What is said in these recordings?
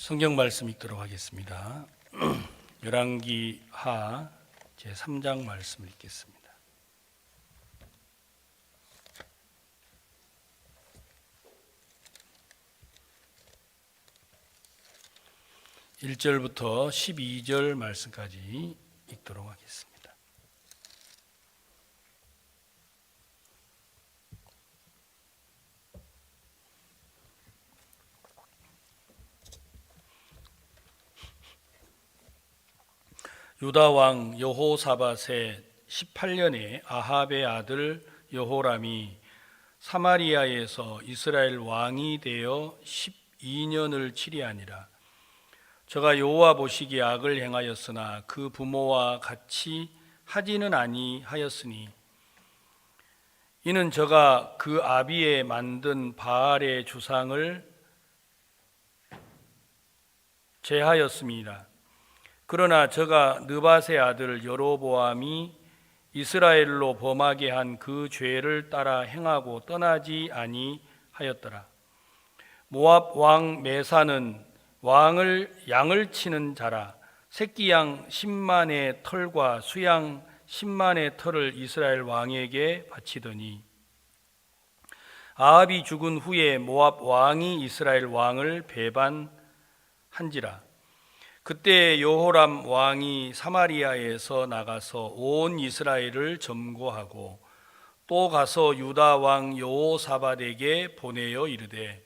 성경 말씀 읽도록 하겠습니다. 열왕기하 제3장 말씀을 읽겠습니다. (1절부터) (12절) 말씀까지 읽도록 하겠습니다. 유다 왕 여호사밧의 18년에 아합의 아들 여호람이 사마리아에서 이스라엘 왕이 되어 12년을 치리하니라. 저가 여호와 보시기에 악을 행하였으나 그 부모와 같이 하지는 아니하였으니 이는 저가 그 아비에 만든 바알의 주상을 제하였습니다. 그러나 저가 느밧의 아들 여로보암이 이스라엘로 범하게 한 그 죄를 따라 행하고 떠나지 아니하였더라. 모압 왕 메사는 양을 치는 자라. 새끼 양 10만의 털과 수양 10만의 털을 이스라엘 왕에게 바치더니 아합이 죽은 후에 모압 왕이 이스라엘 왕을 배반한지라. 그때 여호람 왕이 사마리아에서 나가서 온 이스라엘을 점거하고 또 가서 유다 왕 여호사밧에게 보내어 이르되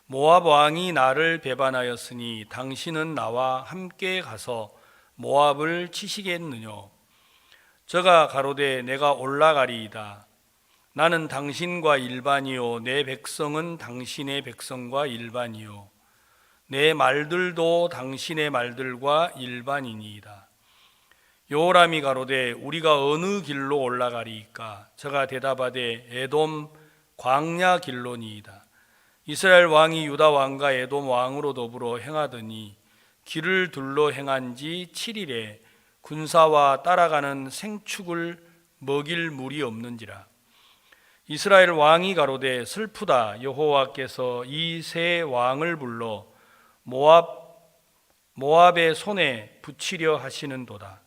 모압 왕이 나를 배반하였으니 당신은 나와 함께 가서 모압을 치시겠느냐. 저가 가로되 내가 올라가리이다. 나는 당신과 일반이요 내 백성은 당신의 백성과 일반이요 내 말들도 당신의 말들과 일반이니이다. 여호람이 가로되 우리가 어느 길로 올라가리이까? 저가 대답하되 에돔 광야 길로니이다. 이스라엘 왕이 유다 왕과 에돔 왕으로 더불어 행하더니 길을 둘러 행한 지 7일에 군사와 따라가는 생축을 먹일 물이 없는지라. 이스라엘 왕이 가로되 슬프다. 여호와께서 이 세 왕을 불러 모압의 손에 붙이려 하시는도다.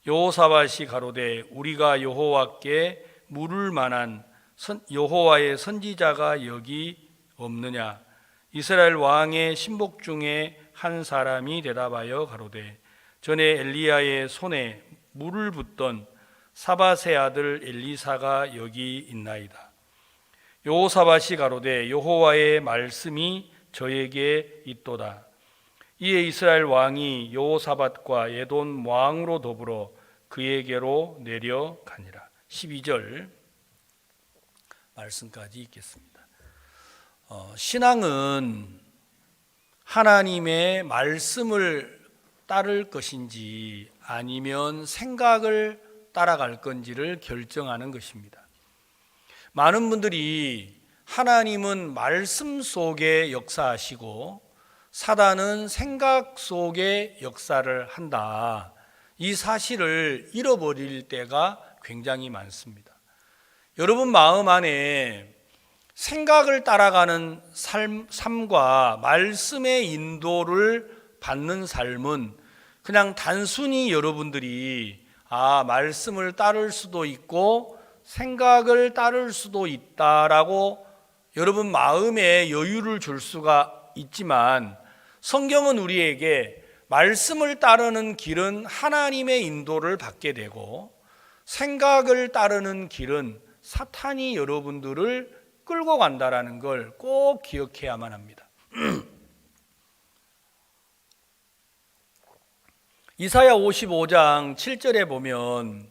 여호사밧이 가로되 우리가 여호와께 물을 만한 여호와의 선지자가 여기 없느냐. 이스라엘 왕의 신복 중에 한 사람이 대답하여 가로되 전에 엘리야의 손에 물을 붓던 사밧의 아들 엘리사가 여기 있나이다. 여호사밧이 가로되 여호와의 말씀이 저에게 있도다. 이에 이스라엘 왕이 여호사밧과 에돔 왕으로 더불어 그에게로 내려가니라. 12절 말씀까지 읽겠습니다. 신앙은 하나님의 말씀을 따를 것인지 아니면 생각을 따라갈 건지를 결정하는 것입니다. 많은 분들이 하나님은 말씀 속에 역사하시고 사단은 생각 속에 역사를 한다. 이 사실을 잃어버릴 때가 굉장히 많습니다. 여러분 마음 안에 생각을 따라가는 삶과 말씀의 인도를 받는 삶은 그냥 단순히 여러분들이 말씀을 따를 수도 있고 생각을 따를 수도 있다라고 여러분 마음에 여유를 줄 수가 있지만 성경은 우리에게 말씀을 따르는 길은 하나님의 인도를 받게 되고 생각을 따르는 길은 사탄이 여러분들을 끌고 간다라는 걸 꼭 기억해야만 합니다. 이사야 55장 7절에 보면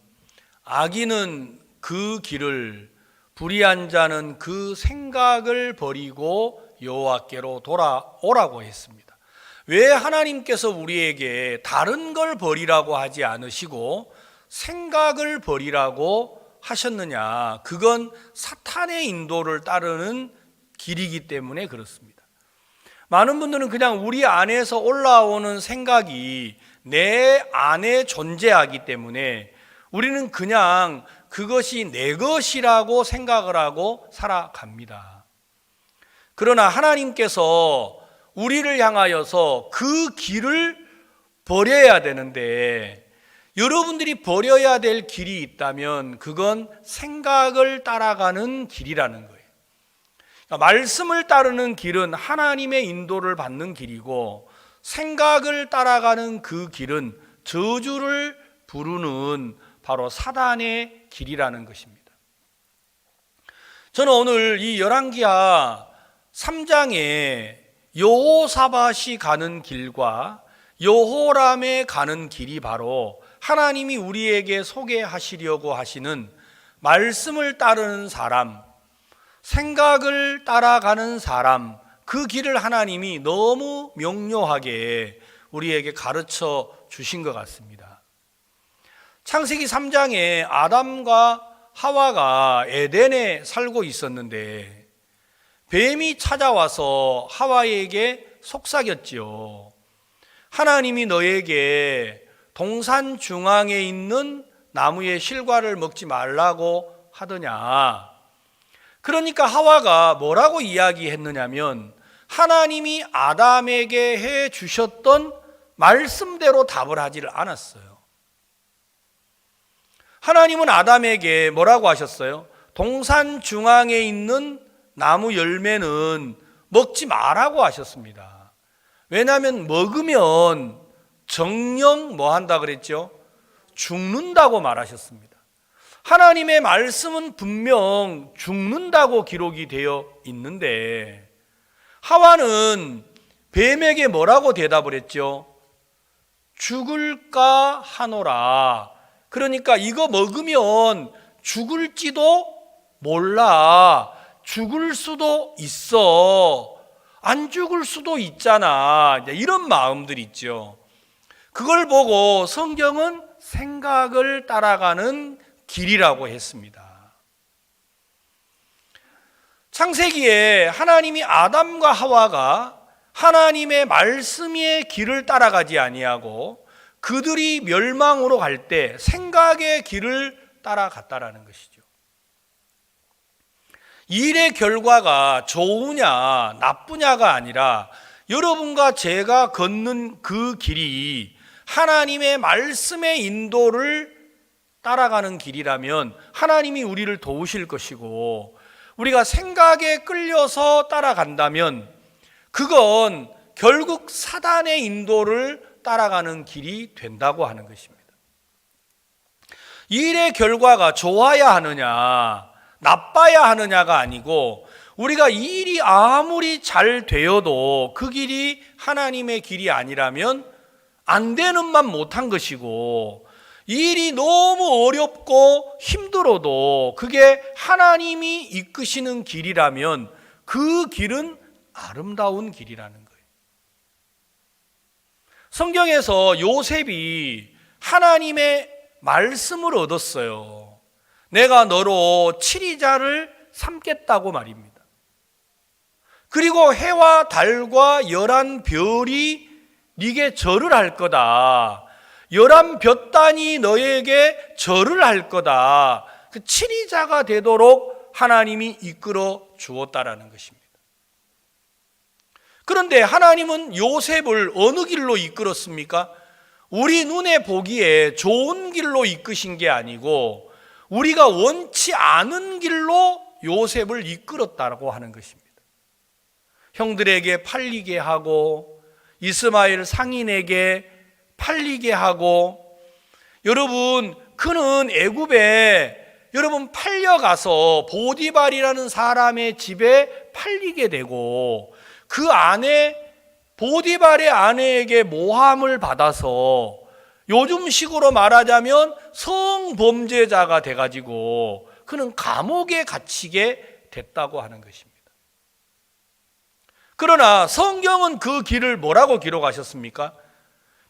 악인은 그 길을 불의한 자는 그 생각을 버리고 여호와께로 돌아오라고 했습니다. 왜 하나님께서 우리에게 다른 걸 버리라고 하지 않으시고 생각을 버리라고 하셨느냐? 그건 사탄의 인도를 따르는 길이기 때문에 그렇습니다. 많은 분들은 그냥 우리 안에서 올라오는 생각이 내 안에 존재하기 때문에 우리는 그냥 그것이 내 것이라고 생각을 하고 살아갑니다. 그러나 하나님께서 우리를 향하여서 그 길을 버려야 되는데, 여러분들이 버려야 될 길이 있다면 그건 생각을 따라가는 길이라는 거예요. 그러니까 말씀을 따르는 길은 하나님의 인도를 받는 길이고, 생각을 따라가는 그 길은 저주를 부르는 바로 사단의 길이라는 것입니다. 저는 오늘 이 열왕기하 3장에 여호사밧이 가는 길과 여호람에 가는 길이 바로 하나님이 우리에게 소개하시려고 하시는 말씀을 따르는 사람, 생각을 따라가는 사람, 그 길을 하나님이 너무 명료하게 우리에게 가르쳐 주신 것 같습니다. 창세기 3장에 아담과 하와가 에덴에 살고 있었는데 뱀이 찾아와서 하와에게 속삭였지요. 하나님이 너에게 동산 중앙에 있는 나무의 실과를 먹지 말라고 하더냐. 그러니까 하와가 뭐라고 이야기했느냐면 하나님이 아담에게 해 주셨던 말씀대로 답을 하지를 않았어요. 하나님은 아담에게 뭐라고 하셨어요? 동산 중앙에 있는 나무 열매는 먹지 말라고 하셨습니다. 왜냐하면 먹으면 정령 뭐 한다 그랬죠? 죽는다고 말하셨습니다. 하나님의 말씀은 분명 죽는다고 기록이 되어 있는데 하와는 뱀에게 뭐라고 대답을 했죠? 죽을까 하노라. 그러니까 이거 먹으면 죽을지도 몰라. 죽을 수도 있어. 안 죽을 수도 있잖아. 이런 마음들 있죠. 그걸 보고 성경은 생각을 따라가는 길이라고 했습니다. 창세기에 하나님이 아담과 하와가 하나님의 말씀의 길을 따라가지 아니하고 그들이 멸망으로 갈 때 생각의 길을 따라갔다라는 것이죠. 이 일의 결과가 좋으냐 나쁘냐가 아니라 여러분과 제가 걷는 그 길이 하나님의 말씀의 인도를 따라가는 길이라면 하나님이 우리를 도우실 것이고, 우리가 생각에 끌려서 따라간다면 그건 결국 사단의 인도를 따라가는 길이 된다고 하는 것입니다. 이 일의 결과가 좋아야 하느냐 나빠야 하느냐가 아니고, 우리가 이 일이 아무리 잘 되어도 그 길이 하나님의 길이 아니라면 안 되는만 못한 것이고, 이 일이 너무 어렵고 힘들어도 그게 하나님이 이끄시는 길이라면 그 길은 아름다운 길이라는 거예요. 성경에서 요셉이 하나님의 말씀을 얻었어요. 내가 너로 7이자를 삼겠다고 말입니다. 그리고 해와 달과 11별이 네게 절을 할 거다. 11볕단이 너에게 절을 할 거다. 그 7이자가 되도록 하나님이 이끌어 주었다라는 것입니다. 그런데 하나님은 요셉을 어느 길로 이끌었습니까? 우리 눈에 보기에 좋은 길로 이끄신 게 아니고 우리가 원치 않은 길로 요셉을 이끌었다고 하는 것입니다. 형들에게 팔리게 하고 이스마엘 상인에게 팔리게 하고, 여러분 그는 애굽에 여러분 팔려가서 보디발이라는 사람의 집에 팔리게 되고, 그 아내 보디발의 아내에게 모함을 받아서 요즘식으로 말하자면 성범죄자가 돼가지고 그는 감옥에 갇히게 됐다고 하는 것입니다. 그러나 성경은 그 길을 뭐라고 기록하셨습니까?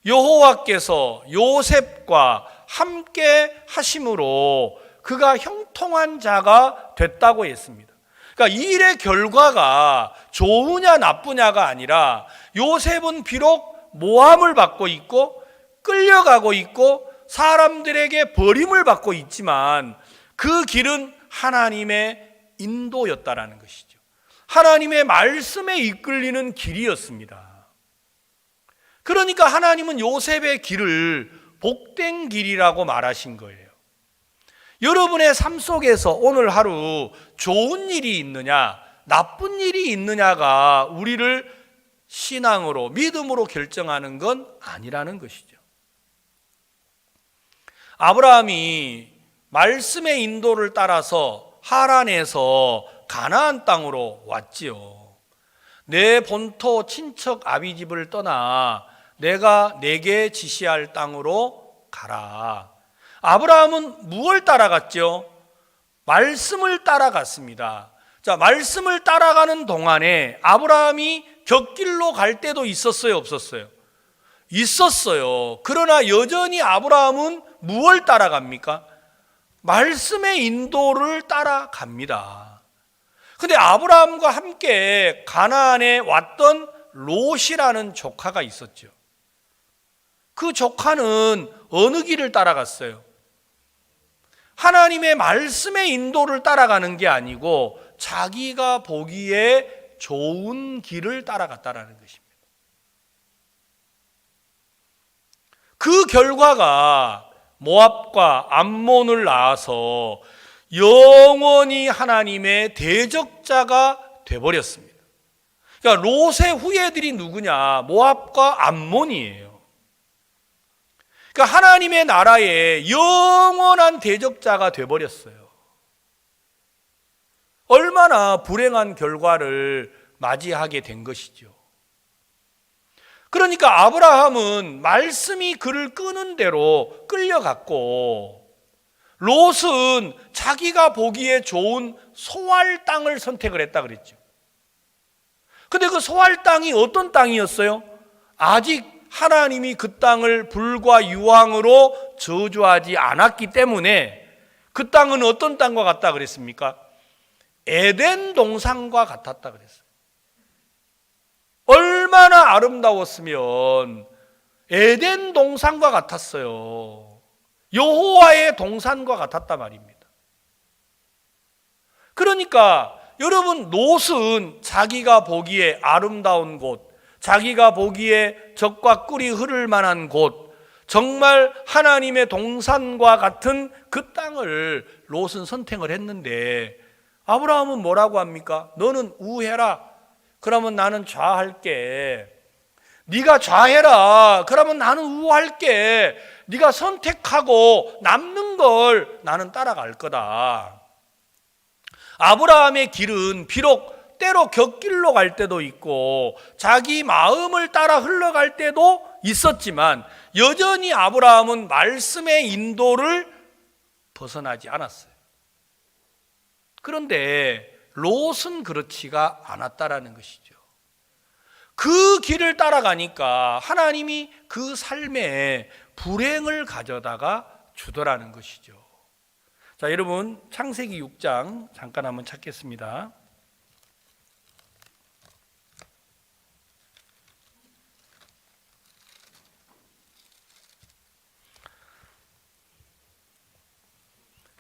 여호와께서 요셉과 함께 하심으로 그가 형통한 자가 됐다고 했습니다. 그러니까 이 일의 결과가 좋으냐 나쁘냐가 아니라 요셉은 비록 모함을 받고 있고 끌려가고 있고 사람들에게 버림을 받고 있지만 그 길은 하나님의 인도였다라는 것이죠. 하나님의 말씀에 이끌리는 길이었습니다. 그러니까 하나님은 요셉의 길을 복된 길이라고 말하신 거예요. 여러분의 삶 속에서 오늘 하루 좋은 일이 있느냐, 나쁜 일이 있느냐가 우리를 신앙으로, 믿음으로 결정하는 건 아니라는 것이죠. 아브라함이 말씀의 인도를 따라서 하란에서 가나안 땅으로 왔지요. 내 본토 친척 아비 집을 떠나 내가 내게 지시할 땅으로 가라. 아브라함은 무엇을 따라갔죠? 말씀을 따라갔습니다. 자, 말씀을 따라가는 동안에 아브라함이 곁길로 갈 때도 있었어요, 없었어요? 있었어요. 그러나 여전히 아브라함은 무엇을 따라갑니까? 말씀의 인도를 따라갑니다. 근데 아브라함과 함께 가나안에 왔던 롯이라는 조카가 있었죠. 그 조카는 어느 길을 따라갔어요? 하나님의 말씀의 인도를 따라가는 게 아니고 자기가 보기에 좋은 길을 따라갔다라는 것입니다. 그 결과가 모압과 암몬을 낳아서 영원히 하나님의 대적자가 되어버렸습니다. 그러니까 롯의 후예들이 누구냐? 모압과 암몬이에요. 그러니까 하나님의 나라에 영원한 대적자가 되어버렸어요. 얼마나 불행한 결과를 맞이하게 된 것이죠. 그러니까 아브라함은 말씀이 그를 끄는 대로 끌려갔고, 롯은 자기가 보기에 좋은 소할 땅을 선택을 했다 그랬죠. 근데 그 소할 땅이 어떤 땅이었어요? 아직 하나님이 그 땅을 불과 유황으로 저주하지 않았기 때문에 그 땅은 어떤 땅과 같다 그랬습니까? 에덴 동산과 같았다 그랬어요. 얼마나 아름다웠으면 에덴 동산과 같았어요. 여호와의 동산과 같았단 말입니다. 그러니까 여러분, 롯은 자기가 보기에 아름다운 곳, 자기가 보기에 젖과 꿀이 흐를 만한 곳, 정말 하나님의 동산과 같은 그 땅을 롯은 선택을 했는데, 아브라함은 뭐라고 합니까? 너는 우해라. 그러면 나는 좌할게. 네가 좌해라. 그러면 나는 우할게. 네가 선택하고 남는 걸 나는 따라갈 거다. 아브라함의 길은 비록 때로 곁길로 갈 때도 있고 자기 마음을 따라 흘러갈 때도 있었지만 여전히 아브라함은 말씀의 인도를 벗어나지 않았어요. 그런데 롯은 그렇지가 않았다라는 것이죠. 그 길을 따라가니까 하나님이 그 삶에 불행을 가져다가 주더라는 것이죠. 자, 여러분, 창세기 6장 잠깐 한번 찾겠습니다.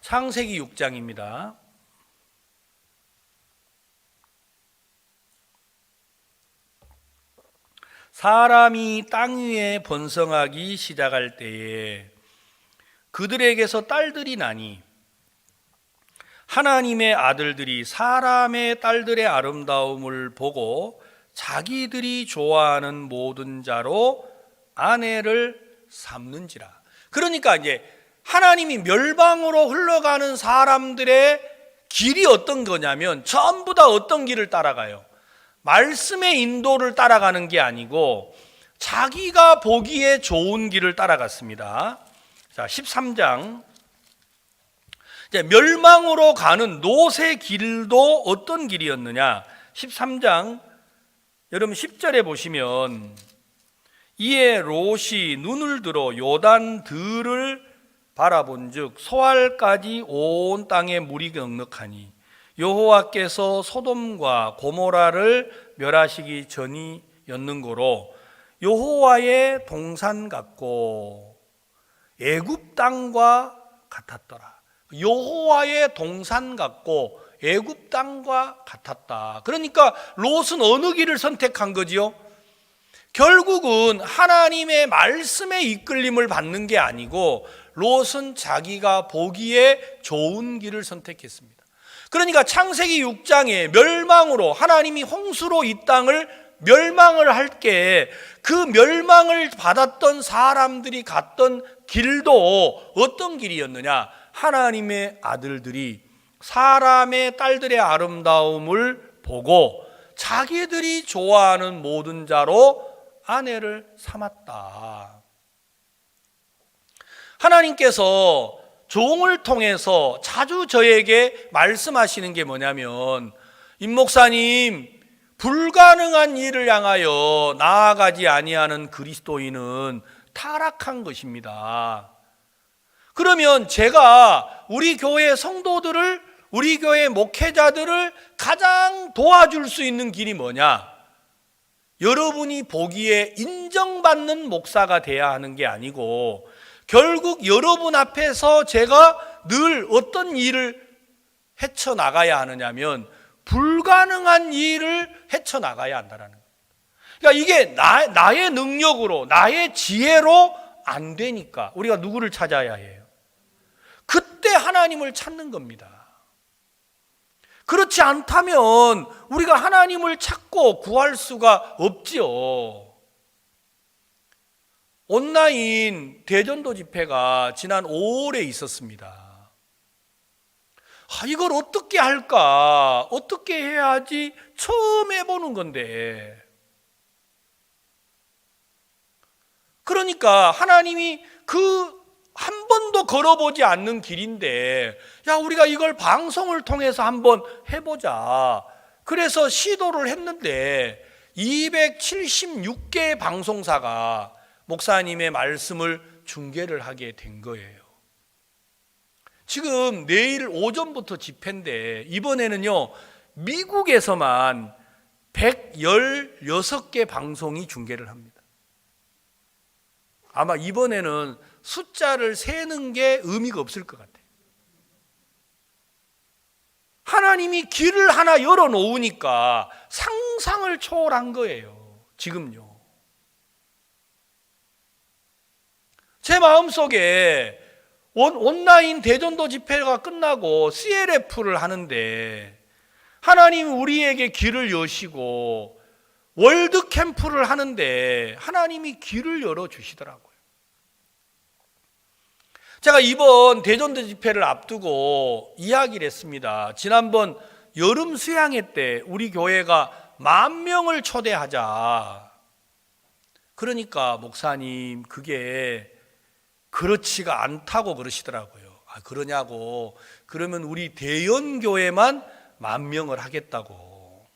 창세기 6장입니다. 사람이 땅 위에 번성하기 시작할 때에 그들에게서 딸들이 나니 하나님의 아들들이 사람의 딸들의 아름다움을 보고 자기들이 좋아하는 모든 자로 아내를 삼는지라. 그러니까 이제 하나님이 멸망으로 흘러가는 사람들의 길이 어떤 거냐면 전부 다 어떤 길을 따라가요? 말씀의 인도를 따라가는 게 아니고 자기가 보기에 좋은 길을 따라갔습니다. 자, 13장. 이제 멸망으로 가는 롯의 길도 어떤 길이었느냐? 13장 여러분 10절에 보시면 이에 롯이 눈을 들어 요단 들을 바라본즉 소알까지 온 땅에 물이 넉넉하니 여호와께서 소돔과 고모라를 멸하시기 전이었는고로 여호와의 동산 같고 애굽 땅과 같았더라. 여호와의 동산 같고 애굽 땅과 같았다. 그러니까 롯은 어느 길을 선택한 거지요? 결국은 하나님의 말씀에 이끌림을 받는 게 아니고 롯은 자기가 보기에 좋은 길을 선택했습니다. 그러니까 창세기 6장에 멸망으로 하나님이 홍수로 이 땅을 멸망을 할 게 그 멸망을 받았던 사람들이 갔던 길도 어떤 길이었느냐? 하나님의 아들들이 사람의 딸들의 아름다움을 보고 자기들이 좋아하는 모든 자로 아내를 삼았다. 하나님께서 종을 통해서 자주 저에게 말씀하시는 게 뭐냐면, 임 목사님, 불가능한 일을 향하여 나아가지 아니하는 그리스도인은 타락한 것입니다. 그러면 제가 우리 교회 성도들을, 우리 교회 목회자들을 가장 도와줄 수 있는 길이 뭐냐? 여러분이 보기에 인정받는 목사가 돼야 하는 게 아니고, 결국 여러분 앞에서 제가 늘 어떤 일을 헤쳐나가야 하느냐면 불가능한 일을 헤쳐나가야 한다는 거예요. 그러니까 이게 나의 능력으로, 나의 지혜로 안 되니까 우리가 누구를 찾아야 해요? 그때 하나님을 찾는 겁니다. 그렇지 않다면 우리가 하나님을 찾고 구할 수가 없지요. 온라인 대전도 집회가 지난 5월에 있었습니다. 이걸 어떻게 할까? 어떻게 해야지? 처음 해보는 건데. 그러니까 하나님이 한 번도 걸어보지 않는 길인데, 야, 우리가 이걸 방송을 통해서 한번 해보자. 그래서 시도를 했는데 276개의 방송사가 목사님의 말씀을 중계를 하게 된 거예요. 지금 내일 오전부터 집회인데 이번에는요, 미국에서만 116개 방송이 중계를 합니다. 아마 이번에는 숫자를 세는 게 의미가 없을 것 같아요. 하나님이 길을 하나 열어놓으니까 상상을 초월한 거예요. 지금요. 제 마음속에 온라인 대전도 집회가 끝나고 CLF를 하는데 하나님 우리에게 길을 여시고 월드 캠프를 하는데 하나님이 길을 열어주시더라고요. 제가 이번 대전도 집회를 앞두고 이야기를 했습니다. 지난번 여름 수양회 때 우리 교회가 10,000명을 초대하자. 그러니까 목사님 그게 그렇지가 않다고 그러시더라고요. 그러냐고. 그러면 우리 대연교회만 10,000명을 하겠다고.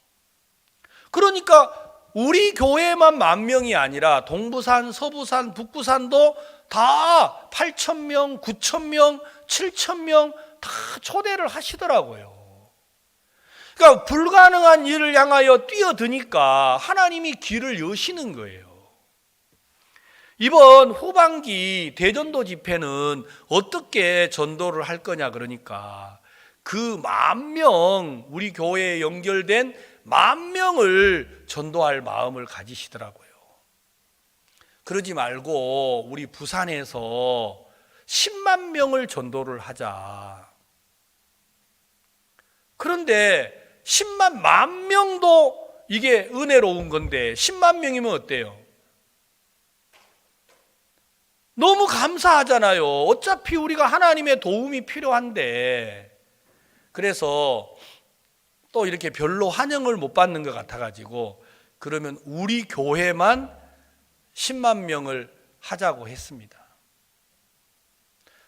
그러니까 우리 교회만 10,000명이 아니라 동부산, 서부산, 북부산도 다 8,000명, 9,000명, 7,000명 다 초대를 하시더라고요. 그러니까 불가능한 일을 향하여 뛰어드니까 하나님이 길을 여시는 거예요. 이번 후반기 대전도 집회는 어떻게 전도를 할 거냐 그러니까 그 10,000명, 우리 교회에 연결된 10,000명을 전도할 마음을 가지시더라고요. 그러지 말고 우리 부산에서 10만 명을 전도를 하자. 그런데 10만 명도 이게 은혜로운 건데 10만 명이면 어때요? 너무 감사하잖아요. 어차피 우리가 하나님의 도움이 필요한데. 그래서 또 이렇게 별로 환영을 못 받는 것 같아가지고 그러면 우리 교회만 10만 명을 하자고 했습니다.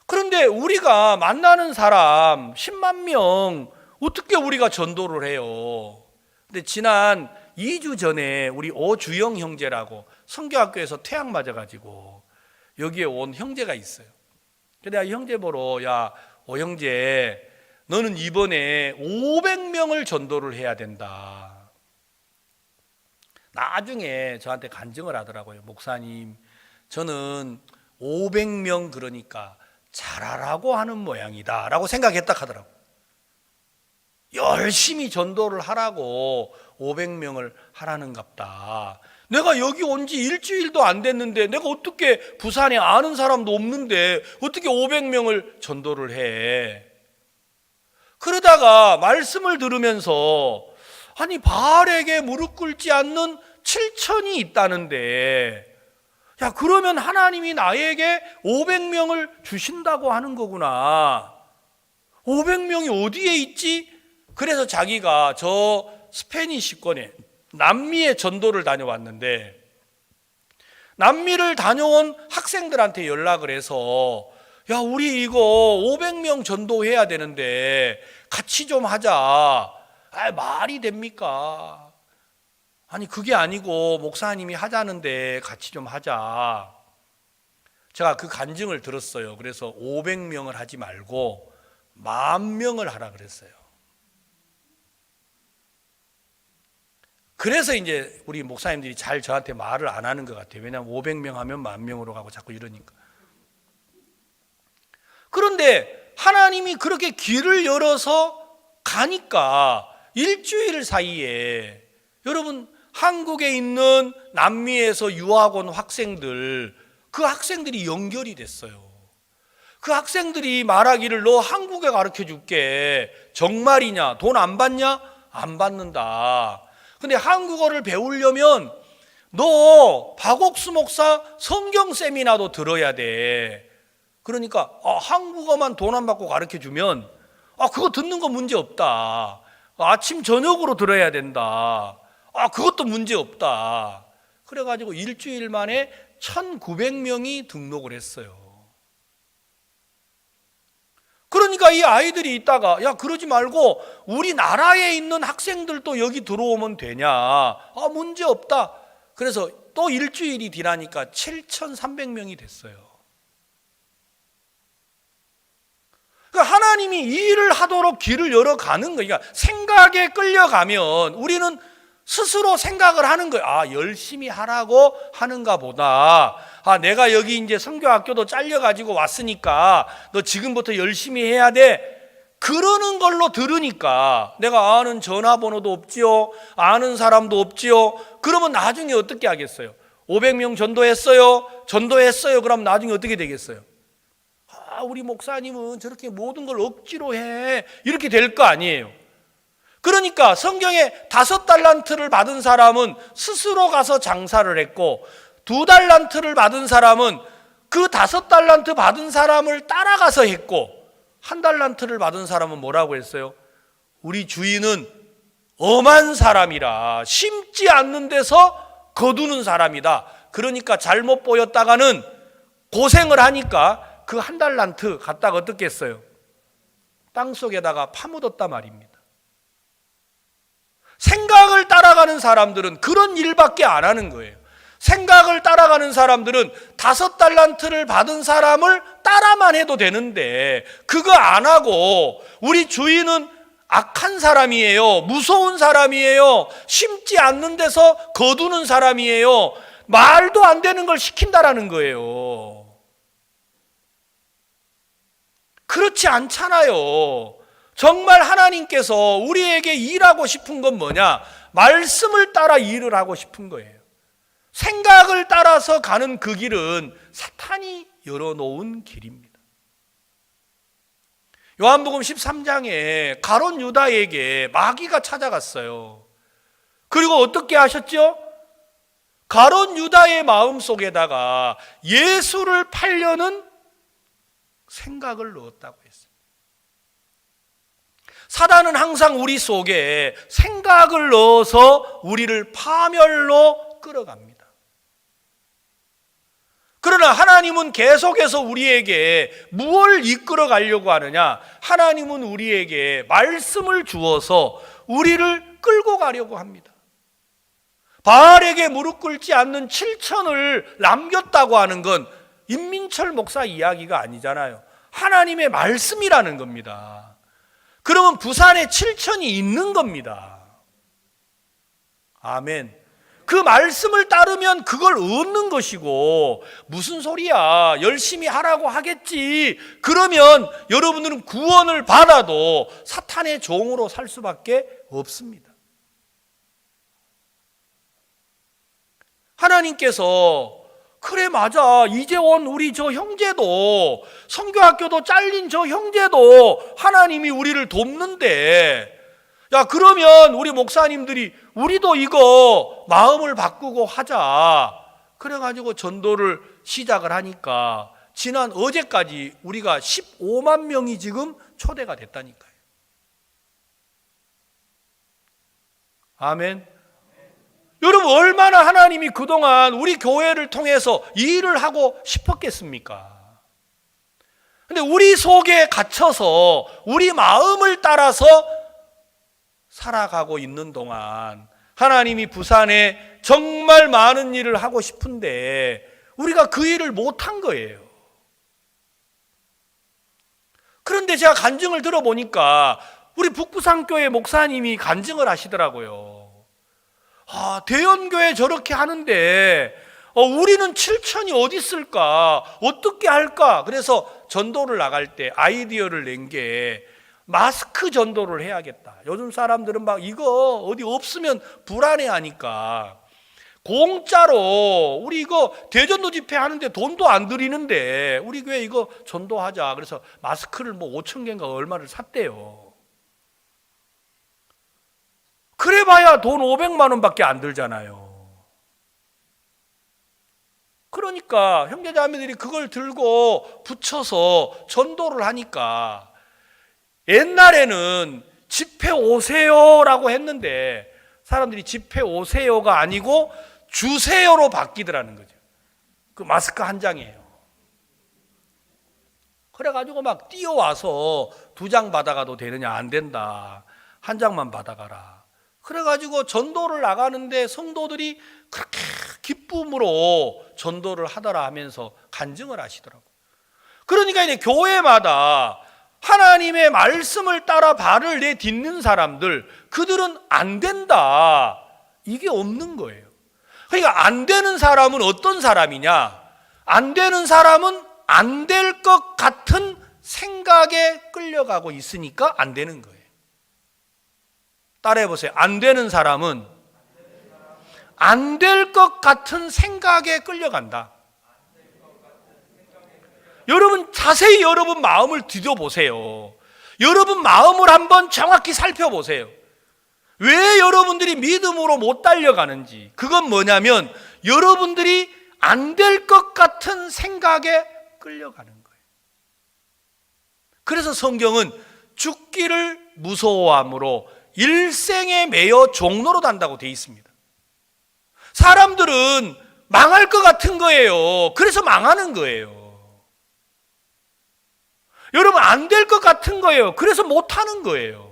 그런데 우리가 만나는 사람 10만 명 어떻게 우리가 전도를 해요? 근데 지난 2주 전에 우리 오주영 형제라고 성교학교에서 퇴학 맞아가지고 여기에 온 형제가 있어요. 근데 이 형제 보러, 야, 오 형제, 너는 이번에 500명을 전도를 해야 된다. 나중에 저한테 간증을 하더라고요. 목사님, 저는 500명 그러니까 잘하라고 하는 모양이다 라고 생각했다 하더라고. 열심히 전도를 하라고 500명을 하라는갑다. 내가 여기 온 지 일주일도 안 됐는데 내가 어떻게 부산에 아는 사람도 없는데 어떻게 500명을 전도를 해. 그러다가 말씀을 들으면서 아니 바알에게 무릎 꿇지 않는 7천이 있다는데 야 그러면 하나님이 나에게 500명을 주신다고 하는 거구나. 500명이 어디에 있지? 그래서 자기가 저 스페니시권에 남미에 전도를 다녀왔는데 남미를 다녀온 학생들한테 연락을 해서 야 우리 이거 500명 전도해야 되는데 같이 좀 하자. 아 말이 됩니까? 아니 그게 아니고 목사님이 하자는데 같이 좀 하자. 제가 그 간증을 들었어요. 그래서 500명을 하지 말고 10,000명을 하라 그랬어요. 그래서 이제 우리 목사님들이 잘 저한테 말을 안 하는 것 같아요. 왜냐하면 500명 하면 10,000명으로 가고 자꾸 이러니까. 그런데 하나님이 그렇게 길을 열어서 가니까 일주일 사이에 여러분 한국에 있는 남미에서 유학 온 학생들 그 학생들이 연결이 됐어요. 그 학생들이 말하기를 너 한국에 가르쳐 줄게. 정말이냐? 돈 안 받냐? 안 받는다. 근데 한국어를 배우려면 너 박옥수 목사 성경 세미나도 들어야 돼. 그러니까 한국어만 돈 안 받고 가르쳐 주면 그거 듣는 거 문제 없다. 아침 저녁으로 들어야 된다. 그것도 문제 없다. 그래가지고 일주일 만에 1,900명이 등록을 했어요. 그러니까 이 아이들이 있다가 야 그러지 말고 우리나라에 있는 학생들도 여기 들어오면 되냐. 문제 없다. 그래서 또 일주일이 지나니까 7,300명이 됐어요. 그러니까 하나님이 이 일을 하도록 길을 열어가는 거예요. 그러니까 생각에 끌려가면 우리는 스스로 생각을 하는 거예요. 열심히 하라고 하는가 보다. 내가 여기 이제 선교학교도 잘려가지고 왔으니까 너 지금부터 열심히 해야 돼. 그러는 걸로 들으니까 내가 아는 전화번호도 없지요. 아는 사람도 없지요. 그러면 나중에 어떻게 하겠어요? 500명 전도했어요. 그럼 나중에 어떻게 되겠어요? 우리 목사님은 저렇게 모든 걸 억지로 해. 이렇게 될 거 아니에요. 그러니까 성경에 5달란트를 받은 사람은 스스로 가서 장사를 했고 2달란트를 받은 사람은 그 5달란트 받은 사람을 따라가서 했고 1달란트를 받은 사람은 뭐라고 했어요? 우리 주인은 엄한 사람이라 심지 않는 데서 거두는 사람이다. 그러니까 잘못 보였다가는 고생을 하니까 그 1달란트 갖다가 어떻게 했어요? 땅속에다가 파묻었단 말입니다. 생각을 따라가는 사람들은 그런 일밖에 안 하는 거예요. 생각을 따라가는 사람들은 5달란트를 받은 사람을 따라만 해도 되는데 그거 안 하고 우리 주인은 악한 사람이에요. 무서운 사람이에요. 심지 않는 데서 거두는 사람이에요. 말도 안 되는 걸 시킨다라는 거예요. 그렇지 않잖아요. 정말 하나님께서 우리에게 일하고 싶은 건 뭐냐? 말씀을 따라 일을 하고 싶은 거예요. 생각을 따라서 가는 그 길은 사탄이 열어놓은 길입니다. 요한복음 13장에 가룟 유다에게 마귀가 찾아갔어요. 그리고 어떻게 하셨죠? 가룟 유다의 마음속에다가 예수를 팔려는 생각을 넣었다고 했어요. 사단은 항상 우리 속에 생각을 넣어서 우리를 파멸로 끌어갑니다. 그러나 하나님은 계속해서 우리에게 무엇을 이끌어 가려고 하느냐? 하나님은 우리에게 말씀을 주어서 우리를 끌고 가려고 합니다. 바알에게 무릎 꿇지 않는 7천을 남겼다고 하는 건 임민철 목사 이야기가 아니잖아요. 하나님의 말씀이라는 겁니다. 그러면 부산에 7천이 있는 겁니다. 아멘. 그 말씀을 따르면 그걸 얻는 것이고, 무슨 소리야, 열심히 하라고 하겠지, 그러면 여러분들은 구원을 받아도 사탄의 종으로 살 수밖에 없습니다. 하나님께서 그래 맞아, 이제 온 우리 저 형제도, 선교학교도 잘린 저 형제도 하나님이 우리를 돕는데, 야 그러면 우리 목사님들이 우리도 이거 마음을 바꾸고 하자, 그래가지고 전도를 시작을 하니까 지난 어제까지 우리가 15만 명이 지금 초대가 됐다니까요. 아멘. 여러분 얼마나 하나님이 그동안 우리 교회를 통해서 일을 하고 싶었겠습니까? 근데 우리 속에 갇혀서 우리 마음을 따라서 살아가고 있는 동안 하나님이 부산에 정말 많은 일을 하고 싶은데 우리가 그 일을 못한 거예요. 그런데 제가 간증을 들어보니까 우리 북부산교회 목사님이 간증을 하시더라고요. 대연교회 저렇게 하는데 우리는 7천이 어디 있을까? 어떻게 할까? 그래서 전도를 나갈 때 아이디어를 낸 게 마스크 전도를 해야겠다. 요즘 사람들은 막 이거 어디 없으면 불안해하니까 공짜로 우리 이거 대전도 집회 하는데 돈도 안 들이는데 우리 교회 이거 전도하자. 그래서 마스크를 뭐 5천 개인가 얼마를 샀대요. 그래봐야 돈 500만 원밖에 안 들잖아요. 그러니까 형제자매들이 그걸 들고 붙여서 전도를 하니까 옛날에는 집회 오세요라고 했는데 사람들이 집회 오세요가 아니고 주세요로 바뀌더라는 거죠. 그 마스크 한 장이에요. 그래가지고 막 뛰어와서 2장 받아가도 되느냐, 안 된다, 1장만 받아가라. 그래가지고 전도를 나가는데 성도들이 그렇게 기쁨으로 전도를 하더라 하면서 간증을 하시더라고요. 그러니까 이제 교회마다 하나님의 말씀을 따라 발을 내딛는 사람들, 그들은 안 된다, 이게 없는 거예요. 그러니까 안 되는 사람은 어떤 사람이냐? 안 되는 사람은 안 될 것 같은 생각에 끌려가고 있으니까 안 되는 거예요. 따라해 보세요. 안 되는 사람은 안 될 것 같은 생각에 끌려간다. 여러분 자세히 여러분 마음을 뒤져보세요. 여러분 마음을 한번 정확히 살펴보세요. 왜 여러분들이 믿음으로 못 달려가는지. 그건 뭐냐면 여러분들이 안 될 것 같은 생각에 끌려가는 거예요. 그래서 성경은 죽기를 무서워함으로 일생에 매여 종로로 단다고 되어 있습니다. 사람들은 망할 것 같은 거예요. 그래서 망하는 거예요. 여러분 안 될 것 같은 거예요. 그래서 못하는 거예요.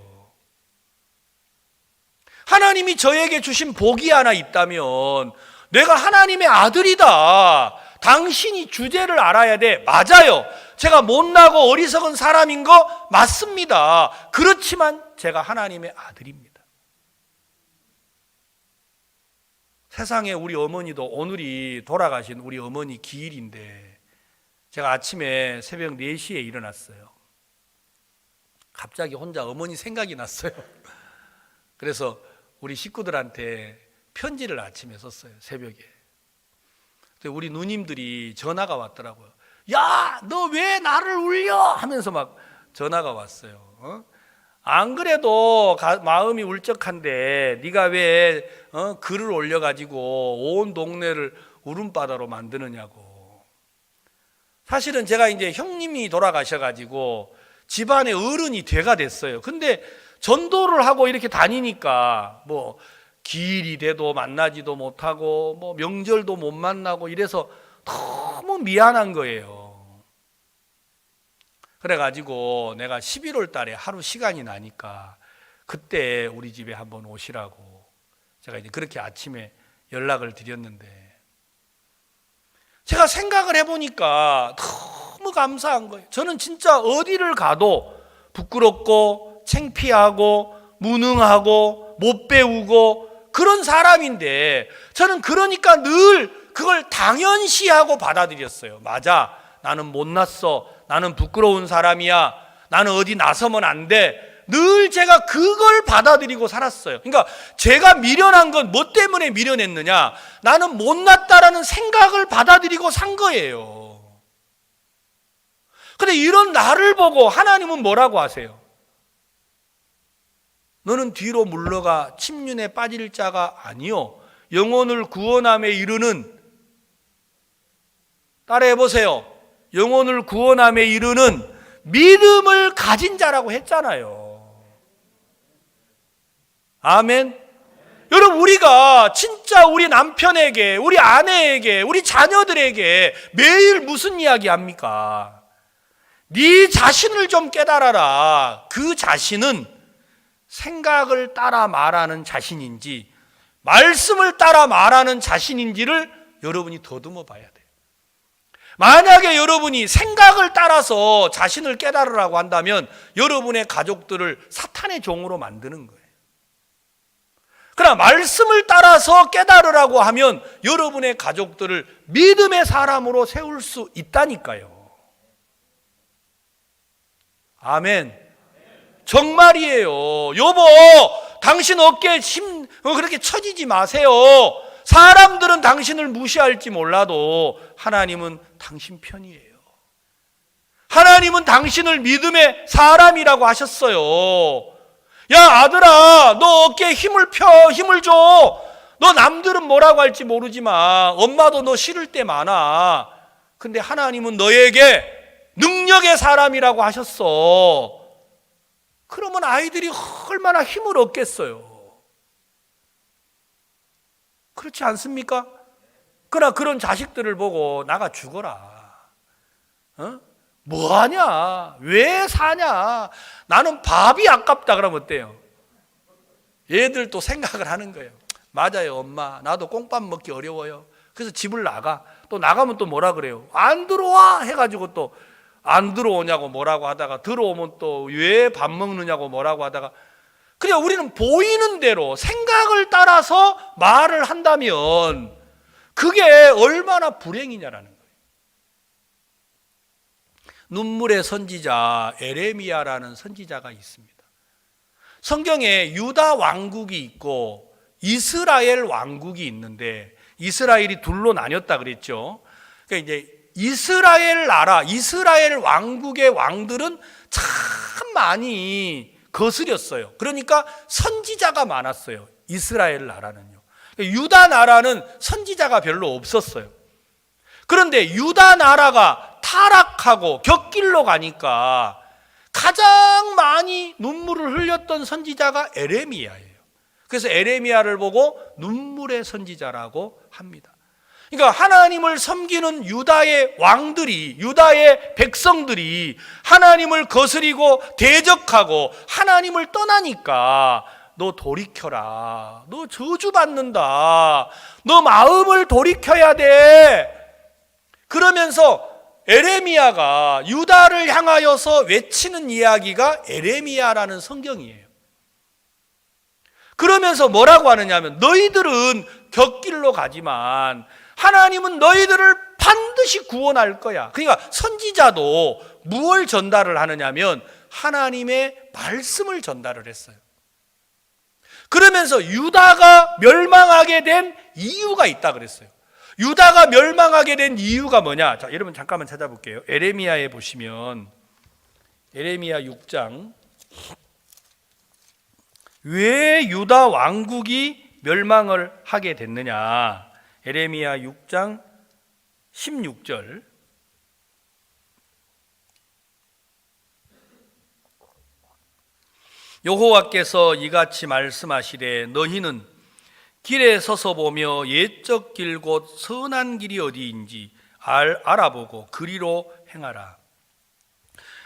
하나님이 저에게 주신 복이 하나 있다면 내가 하나님의 아들이다, 당신이 주제를 알아야 돼. 맞아요. 제가 못나고 어리석은 사람인 거 맞습니다. 그렇지만 제가 하나님의 아들입니다. 세상에 우리 어머니도, 오늘이 돌아가신 우리 어머니 기일인데 제가 아침에 새벽 4시에 일어났어요. 갑자기 혼자 어머니 생각이 났어요. 그래서 우리 식구들한테 편지를 아침에 썼어요. 새벽에. 우리 누님들이 전화가 왔더라고요. 야, 너 왜 나를 울려? 하면서 막 전화가 왔어요. 안 그래도 마음이 울적한데 네가 왜 글을 올려가지고 온 동네를 울음바다로 만드느냐고. 사실은 제가 이제 형님이 돌아가셔가지고 집안의 어른이 돼가 됐어요. 근데 전도를 하고 이렇게 다니니까 뭐 기일이 돼도 만나지도 못하고 뭐 명절도 못 만나고 이래서 너무 미안한 거예요. 그래가지고 내가 11월 달에 하루 시간이 나니까 그때 우리 집에 한번 오시라고 제가 이제 그렇게 아침에 연락을 드렸는데, 제가 생각을 해보니까 너무 감사한 거예요. 저는 진짜 어디를 가도 부끄럽고 창피하고 무능하고 못 배우고 그런 사람인데 저는 그러니까 늘 그걸 당연시하고 받아들였어요. 맞아, 나는 못났어, 나는 부끄러운 사람이야, 나는 어디 나서면 안 돼. 늘 제가 그걸 받아들이고 살았어요. 그러니까 제가 미련한 건 뭐 때문에 미련했느냐? 나는 못났다라는 생각을 받아들이고 산 거예요. 근데 이런 나를 보고 하나님은 뭐라고 하세요? 너는 뒤로 물러가 침륜에 빠질 자가 아니요 영혼을 구원함에 이르는, 따라해 보세요. 영혼을 구원함에 이르는 믿음을 가진 자라고 했잖아요. 아멘. 여러분, 우리가 진짜 우리 남편에게, 우리 아내에게, 우리 자녀들에게 매일 무슨 이야기 합니까? 네 자신을 좀 깨달아라. 그 자신은 생각을 따라 말하는 자신인지 말씀을 따라 말하는 자신인지를 여러분이 더듬어 봐야 돼요. 만약에 여러분이 생각을 따라서 자신을 깨달으라고 한다면 여러분의 가족들을 사탄의 종으로 만드는 거예요. 그러나 말씀을 따라서 깨달으라고 하면 여러분의 가족들을 믿음의 사람으로 세울 수 있다니까요. 아멘. 정말이에요. 여보, 당신 어깨에 그렇게 처지지 마세요. 사람들은 당신을 무시할지 몰라도 하나님은 당신 편이에요. 하나님은 당신을 믿음의 사람이라고 하셨어요. 야, 아들아, 너 어깨에 힘을 펴, 힘을 줘. 너 남들은 뭐라고 할지 모르지만 엄마도 너 싫을 때 많아. 근데 하나님은 너에게 능력의 사람이라고 하셨어. 그러면 아이들이 얼마나 힘을 얻겠어요. 그렇지 않습니까? 그러나 그런 자식들을 보고 나가 죽어라. 뭐하냐? 왜 사냐? 나는 밥이 아깝다 그러면 어때요? 얘들 또 생각을 하는 거예요. 맞아요, 엄마. 나도 꽁밥 먹기 어려워요. 그래서 집을 나가. 또 나가면 또 뭐라 그래요? 안 들어와 해가지고 또 안 들어오냐고 뭐라고 하다가 들어오면 또 왜 밥 먹느냐고 뭐라고 하다가, 그냥 우리는 보이는 대로 생각을 따라서 말을 한다면 그게 얼마나 불행이냐라는 거예요. 눈물의 선지자 에레미야라는 선지자가 있습니다. 성경에 유다 왕국이 있고 이스라엘 왕국이 있는데 이스라엘이 둘로 나뉘었다 그랬죠. 그러니까 이제 이스라엘 나라, 이스라엘 왕국의 왕들은 참 많이 거스렸어요. 그러니까 선지자가 많았어요. 이스라엘 나라는요. 유다 나라는 선지자가 별로 없었어요. 그런데 유다 나라가 타락하고 격길로 가니까 가장 많이 눈물을 흘렸던 선지자가 에레미야예요. 그래서 에레미야를 보고 눈물의 선지자라고 합니다. 그러니까 하나님을 섬기는 유다의 왕들이, 유다의 백성들이 하나님을 거스리고 대적하고 하나님을 떠나니까 너 돌이켜라. 너 저주받는다. 너 마음을 돌이켜야 돼. 그러면서 에레미야가 유다를 향하여서 외치는 이야기가 에레미야라는 성경이에요. 그러면서 뭐라고 하느냐 하면 너희들은 격길로 가지만 하나님은 너희들을 반드시 구원할 거야. 그러니까 선지자도 무엇을 전달을 하느냐 하면 하나님의 말씀을 전달을 했어요. 그러면서 유다가 멸망하게 된 이유가 있다 그랬어요. 유다가 멸망하게 된 이유가 뭐냐? 자, 여러분 잠깐만 찾아볼게요. 에레미야에 보시면 에레미야 6장, 왜 유다 왕국이 멸망을 하게 됐느냐? 에레미야 6장 16절. 여호와께서 이같이 말씀하시되 너희는 길에 서서 보며 옛적 길 곧 선한 길이 어디인지 알아보고 그리로 행하라.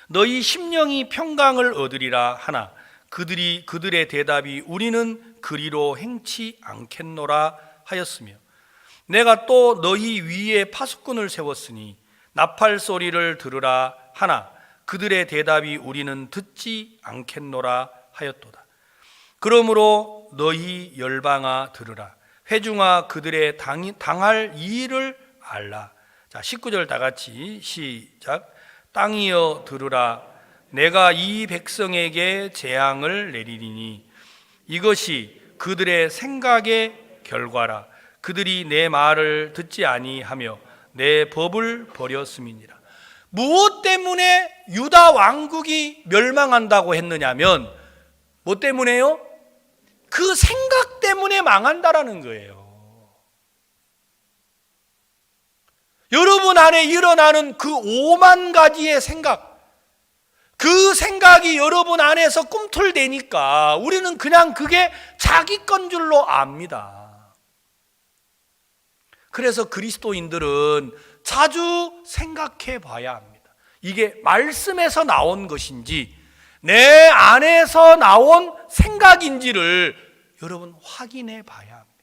너희 심령이 평강을 얻으리라 하나 그들의 대답이 우리는 그리로 행치 않겠노라 하였으며 내가 또 너희 위에 파수꾼을 세웠으니 나팔 소리를 들으라 하나 그들의 대답이 우리는 듣지 않겠노라 하였도다. 그러므로 너희 열방아 들으라. 회중아 그들의 당할 일을 알라. 자, 19절 다 같이 시작. 땅이여 들으라. 내가 이 백성에게 재앙을 내리리니 이것이 그들의 생각의 결과라. 그들이 내 말을 듣지 아니하며 내 법을 버렸음이니라. 무엇 때문에 유다 왕국이 멸망한다고 했느냐면 뭐 때문에요? 그 생각 때문에 망한다라는 거예요. 여러분 안에 일어나는 그 5만 가지의 생각, 그 생각이 여러분 안에서 꿈틀대니까 우리는 그냥 그게 자기 건 줄로 압니다. 그래서 그리스도인들은 자주 생각해 봐야 합니다. 이게 말씀에서 나온 것인지 내 안에서 나온 생각인지를 여러분 확인해 봐야 합니다.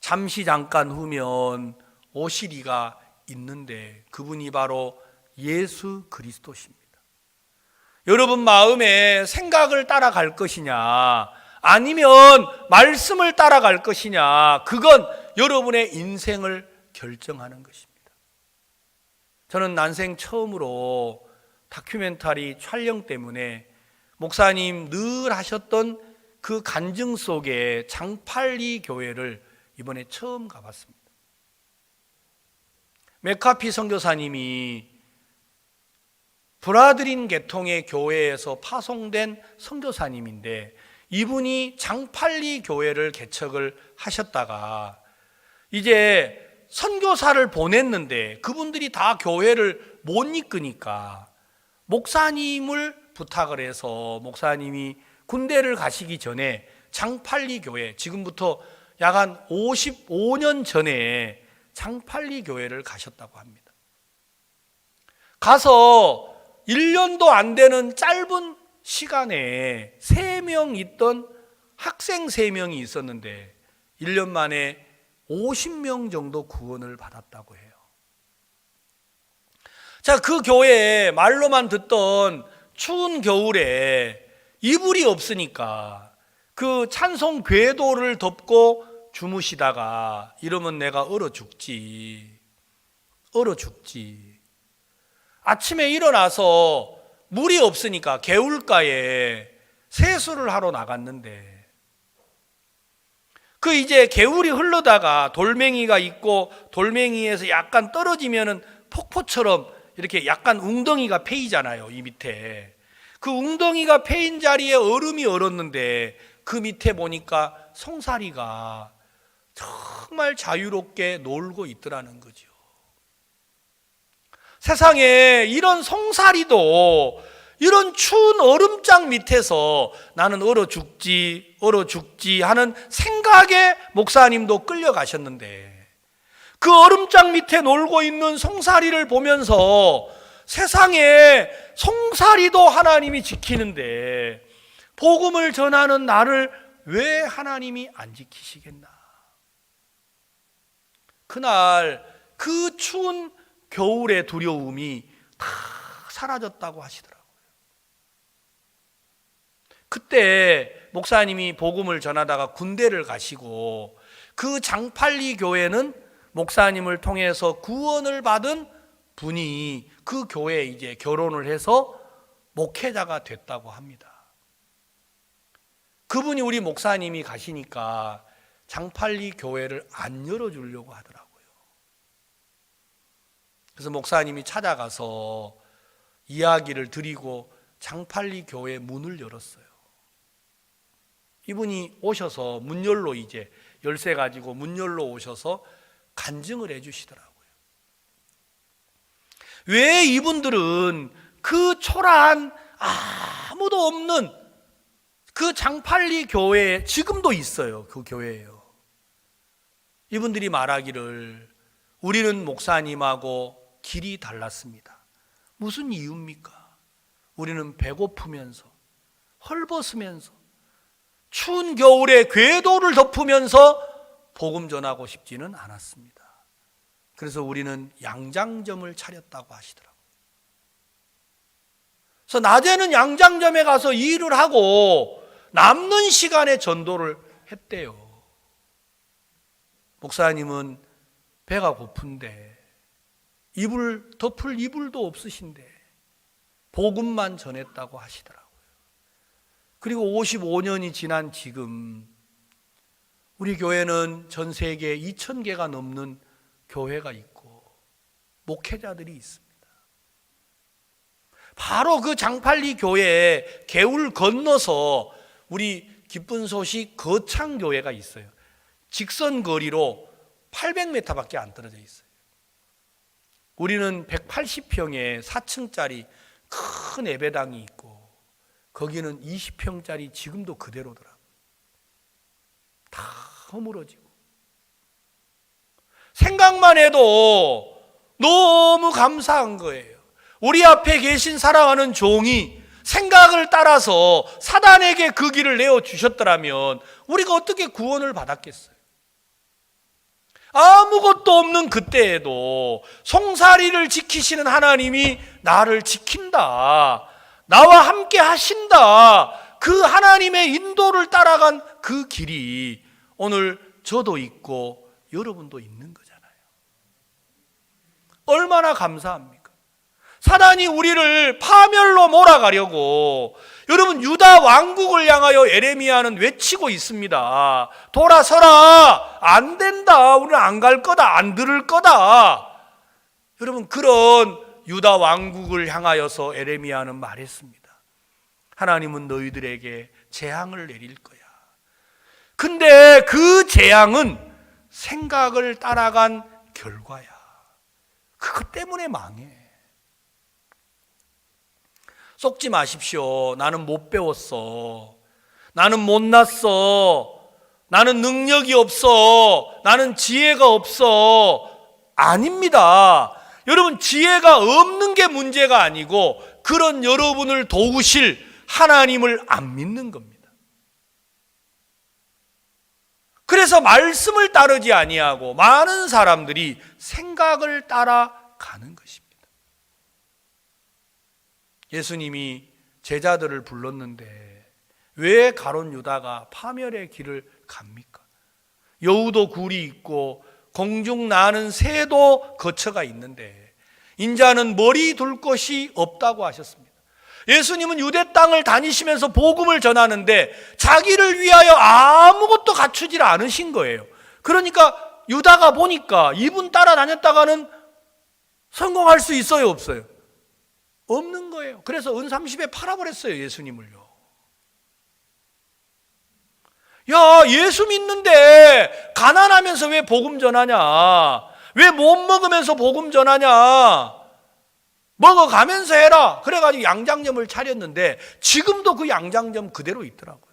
잠시 잠깐 후면 오실 이가 있는데 그분이 바로 예수 그리스도십니다. 여러분 마음에 생각을 따라갈 것이냐 아니면 말씀을 따라갈 것이냐, 그건 여러분의 인생을 결정하는 것입니다. 저는 난생 처음으로 다큐멘터리 촬영 때문에 목사님 늘 하셨던 그 간증 속에 장팔리 교회를 이번에 처음 가봤습니다. 맥카피 선교사님이 브라드린 계통의 교회에서 파송된 선교사님인데 이분이 장팔리 교회를 개척을 하셨다가 이제 선교사를 보냈는데 그분들이 다 교회를 못 이끄니까 목사님을 부탁을 해서 목사님이 군대를 가시기 전에 장팔리 교회, 지금부터 약 한 55년 전에 장팔리 교회를 가셨다고 합니다. 가서 1년도 안 되는 짧은 시간에 3명 있던 학생 3명이 있었는데 1년 만에 50명 정도 구원을 받았다고 해요. 자, 그 교회에 말로만 듣던 추운 겨울에 이불이 없으니까 그 찬송 궤도를 덮고 주무시다가 이러면 내가 얼어 죽지. 아침에 일어나서 물이 없으니까 개울가에 세수를 하러 나갔는데 그 이제 개울이 흐르다가 돌멩이가 있고 돌멩이에서 약간 떨어지면은 폭포처럼 이렇게 약간 웅덩이가 패이잖아요. 이 밑에 그 웅덩이가 패인 자리에 얼음이 얼었는데 그 밑에 보니까 송사리가 정말 자유롭게 놀고 있더라는 거죠. 세상에 이런 송사리도 이런 추운 얼음장 밑에서 나는 얼어 죽지 하는 생각에 목사님도 끌려가셨는데 그 얼음장 밑에 놀고 있는 송사리를 보면서 세상에 송사리도 하나님이 지키는데 복음을 전하는 나를 왜 하나님이 안 지키시겠나? 그날 그 추운 겨울의 두려움이 다 사라졌다고 하시더라고요. 그때 목사님이 복음을 전하다가 군대를 가시고 그 장팔리 교회는 목사님을 통해서 구원을 받은 분이 그 교회에 이제 결혼을 해서 목회자가 됐다고 합니다. 그분이 우리 목사님이 가시니까 장팔리 교회를 안 열어주려고 하더라고요. 그래서 목사님이 찾아가서 이야기를 드리고 장팔리 교회 문을 열었어요. 이분이 오셔서 문열로 이제 열쇠 가지고 문열로 오셔서 간증을 해주시더라고요. 왜 이분들은 그 초라한 아무도 없는 그 장팔리 교회에 지금도 있어요. 그 교회예요. 이분들이 말하기를 우리는 목사님하고 길이 달랐습니다. 무슨 이유입니까? 우리는 배고프면서 헐벗으면서 추운 겨울에 궤도를 덮으면서 복음 전하고 싶지는 않았습니다. 그래서 우리는 양장점을 차렸다고 하시더라고요. 그래서 낮에는 양장점에 가서 일을 하고 남는 시간에 전도를 했대요. 목사님은 배가 고픈데 이불 덮을 이불도 없으신데 복음만 전했다고 하시더라고요. 그리고 55년이 지난 지금 우리 교회는 전 세계 2,000개가 넘는 교회가 있고 목회자들이 있습니다. 바로 그 장팔리 교회에 개울 건너서 우리 기쁜 소식 거창교회가 있어요. 직선 거리로 800m밖에 안 떨어져 있어요. 우리는 180평에 4층짜리 큰 예배당이 있고 거기는 20평짜리 지금도 그대로더라고요. 다 허물어지고 생각만 해도 너무 감사한 거예요. 우리 앞에 계신 사랑하는 종이 생각을 따라서 사단에게 그 길을 내어주셨더라면 우리가 어떻게 구원을 받았겠어요? 아무것도 없는 그때에도 송사리를 지키시는 하나님이 나를 지킨다, 나와 함께 하신다, 그 하나님의 인도를 따라간 그 길이 오늘 저도 있고 여러분도 있는 거잖아요. 얼마나 감사합니까? 사단이 우리를 파멸로 몰아가려고 여러분 유다 왕국을 향하여 에레미야는 외치고 있습니다. 돌아서라, 안 된다, 우리는 안 갈 거다, 안 들을 거다. 여러분 그런 유다 왕국을 향하여서 에레미야는 말했습니다. 하나님은 너희들에게 재앙을 내릴 거야. 근데 그 재앙은 생각을 따라간 결과야. 그것 때문에 망해. 속지 마십시오. 나는 못 배웠어. 나는 못났어. 나는 능력이 없어. 나는 지혜가 없어. 아닙니다. 여러분 지혜가 없는 게 문제가 아니고 그런 여러분을 도우실 하나님을 안 믿는 겁니다. 그래서 말씀을 따르지 아니하고 많은 사람들이 생각을 따라가는 것입니다. 예수님이 제자들을 불렀는데 왜 가룟 유다가 파멸의 길을 갑니까? 여우도 굴이 있고 공중 나는 새도 거처가 있는데 인자는 머리 둘 곳이 없다고 하셨습니다. 예수님은 유대 땅을 다니시면서 복음을 전하는데 자기를 위하여 아무것도 갖추질 않으신 거예요. 그러니까 유다가 보니까 이분 따라다녔다가는 성공할 수 있어요, 없어요? 없는 거예요. 그래서 은 30에 팔아버렸어요, 예수님을요. 야, 예수 믿는데 가난하면서 왜 복음 전하냐? 왜 못 먹으면서 복음 전하냐? 먹어가면서 해라. 그래가지고 양장점을 차렸는데 지금도 그 양장점 그대로 있더라고요.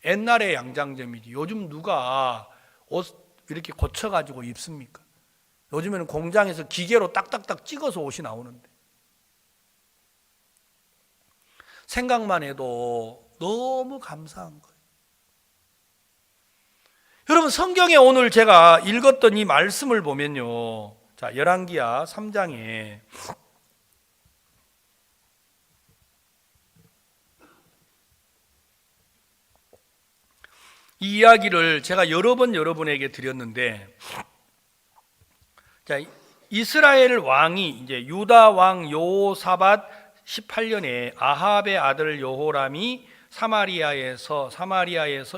옛날의 양장점이지 요즘 누가 옷 이렇게 고쳐가지고 입습니까? 요즘에는 공장에서 기계로 딱딱딱 찍어서 옷이 나오는데 생각만 해도 너무 감사한 거예요. 여러분 성경에 오늘 제가 읽었던 이 말씀을 보면요, 자 열왕기야 3장에 이 이야기를 제가 여러 번 여러분에게 드렸는데, 자 이스라엘 왕이 이제 유다 왕 여호사밧 18년에 아합의 아들 여호람이 사마리아에서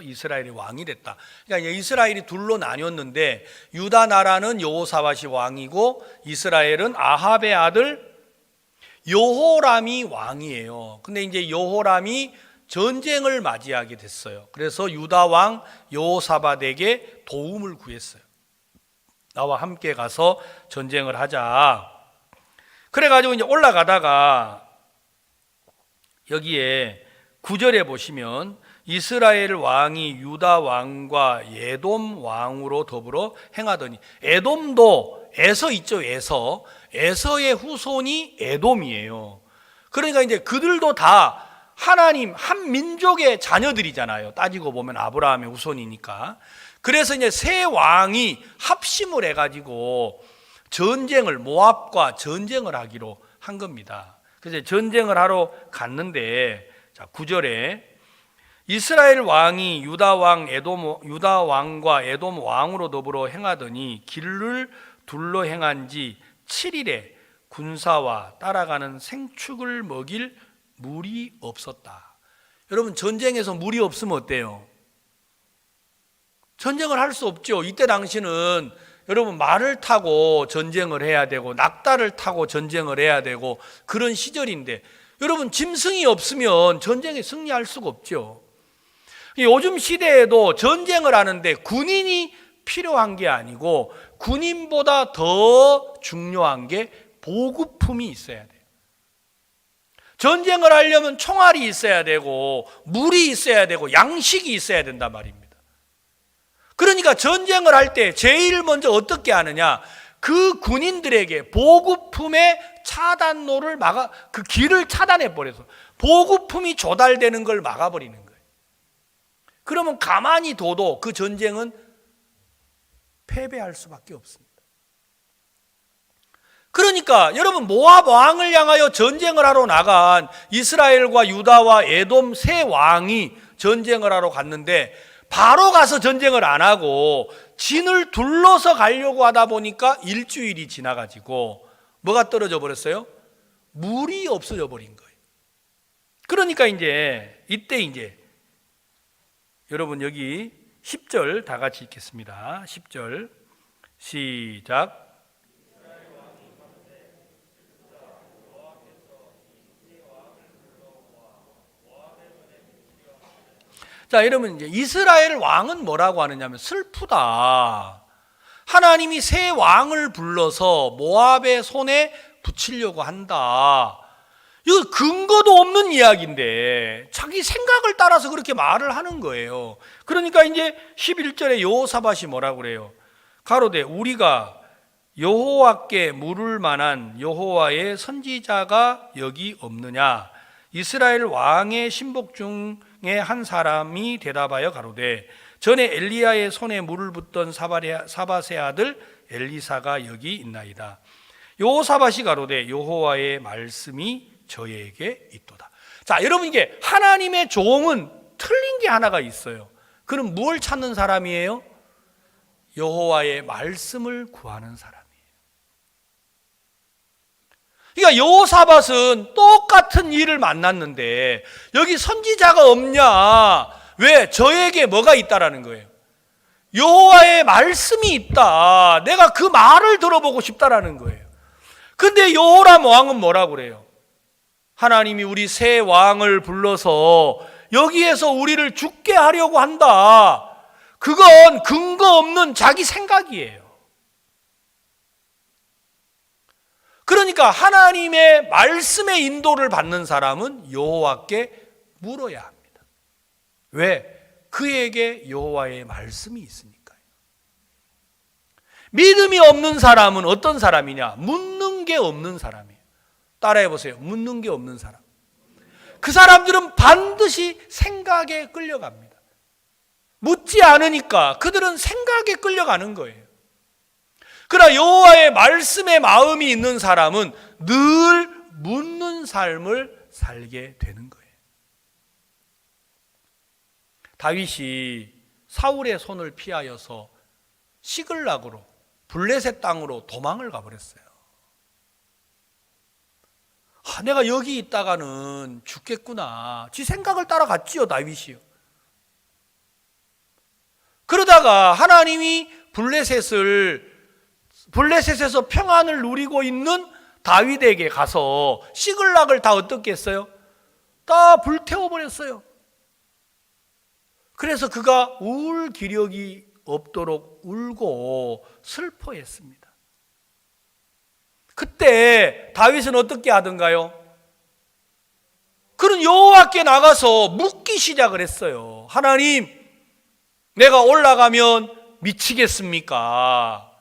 이스라엘의 왕이 됐다. 그러니까 이스라엘이 둘로 나뉘었는데 유다 나라는 여호사밧이 왕이고 이스라엘은 아합의 아들 여호람이 왕이에요. 근데 이제 여호람이 전쟁을 맞이하게 됐어요. 그래서 유다 왕 여호사밧에게 도움을 구했어요. 나와 함께 가서 전쟁을 하자. 그래가지고 이제 올라가다가 여기에 9절에 보시면 이스라엘 왕이 유다 왕과 에돔 왕으로 더불어 행하더니, 에돔도 에서 있죠. 에서의 후손이 에돔이에요. 그러니까 이제 그들도 다 하나님 한 민족의 자녀들이잖아요. 따지고 보면 아브라함의 후손이니까. 그래서 이제 세 왕이 합심을 해가지고 모압과 전쟁을 하기로 한 겁니다. 그래서 전쟁을 하러 갔는데, 자, 9절에 이스라엘 왕이 유다 왕과 에돔 왕으로 더불어 행하더니 길을 둘러 행한 지 7일에 군사와 따라가는 생축을 먹일 물이 없었다. 여러분, 전쟁에서 물이 없으면 어때요? 전쟁을 할 수 없죠. 이때 당시는 여러분, 말을 타고 전쟁을 해야 되고 낙타를 타고 전쟁을 해야 되고 그런 시절인데, 여러분, 짐승이 없으면 전쟁에 승리할 수가 없죠. 요즘 시대에도 전쟁을 하는데 군인이 필요한 게 아니고 군인보다 더 중요한 게 보급품이 있어야 돼요. 전쟁을 하려면 총알이 있어야 되고 물이 있어야 되고 양식이 있어야 된단 말입니다. 그러니까 전쟁을 할 때 제일 먼저 어떻게 하느냐, 그 군인들에게 보급품의 차단로를 그 길을 차단해 버려서 보급품이 조달되는 걸 막아버리는 거예요. 그러면 가만히 둬도 그 전쟁은 패배할 수밖에 없습니다. 그러니까 여러분, 모압 왕을 향하여 전쟁을 하러 나간 이스라엘과 유다와 에돔 세 왕이 전쟁을 하러 갔는데, 바로 가서 전쟁을 안 하고 진을 둘러서 가려고 하다 보니까 일주일이 지나가지고 뭐가 떨어져 버렸어요? 물이 없어져 버린 거예요. 그러니까 이때 여러분, 여기 10절 다 같이 읽겠습니다. 10절 시작. 자, 여러분, 이스라엘 왕은 뭐라고 하느냐면 슬프다. 하나님이 새 왕을 불러서 모압의 손에 붙이려고 한다. 이거 근거도 없는 이야기인데 자기 생각을 따라서 그렇게 말을 하는 거예요. 그러니까 11절에 여호사밧이 뭐라고 그래요? 가로되 우리가 여호와께 물을 만한 여호와의 선지자가 여기 없느냐? 이스라엘 왕의 신복 중에 한 사람이 대답하여 가로되 전에 엘리야의 손에 물을 붓던 사밧의 아들 엘리사가 여기 있나이다. 여호사밧이 가로되 여호와의 말씀이 저에게 있도다. 자, 여러분, 이게 하나님의 종은 틀린 게 하나가 있어요. 그럼 뭘 찾는 사람이에요? 여호와의 말씀을 구하는 사람이에요. 그러니까 여호사밧은 똑같은 일을 만났는데 여기 선지자가 없냐? 왜? 저에게 뭐가 있다라는 거예요. 여호와의 말씀이 있다. 내가 그 말을 들어보고 싶다라는 거예요. 근데 여호람 왕은 뭐라고 그래요? 하나님이 우리 새 왕을 불러서 여기에서 우리를 죽게 하려고 한다. 그건 근거 없는 자기 생각이에요. 그러니까 하나님의 말씀의 인도를 받는 사람은 여호와께 물어야 합니다. 왜? 그에게 여호와의 말씀이 있으니까요. 믿음이 없는 사람은 어떤 사람이냐? 묻는 게 없는 사람이에요. 따라해 보세요. 묻는 게 없는 사람. 그 사람들은 반드시 생각에 끌려갑니다. 묻지 않으니까 그들은 생각에 끌려가는 거예요. 그러나 여호와의 말씀에 마음이 있는 사람은 늘 묻는 삶을 살게 되는 거예요. 다윗이 사울의 손을 피하여서 시글락으로 블레셋 땅으로 도망을 가버렸어요. 내가 여기 있다가는 죽겠구나. 지 생각을 따라갔지요, 다윗이요. 그러다가 하나님이 블레셋에서 평안을 누리고 있는 다윗에게 가서 시글락을 다 어떻게 했어요? 다 불태워버렸어요. 그래서 그가 울 기력이 없도록 울고 슬퍼했습니다. 그때 다윗은 어떻게 하던가요? 그는 여호와께 나가서 묻기 시작을 했어요. 하나님, 내가 올라가면 미치겠습니까?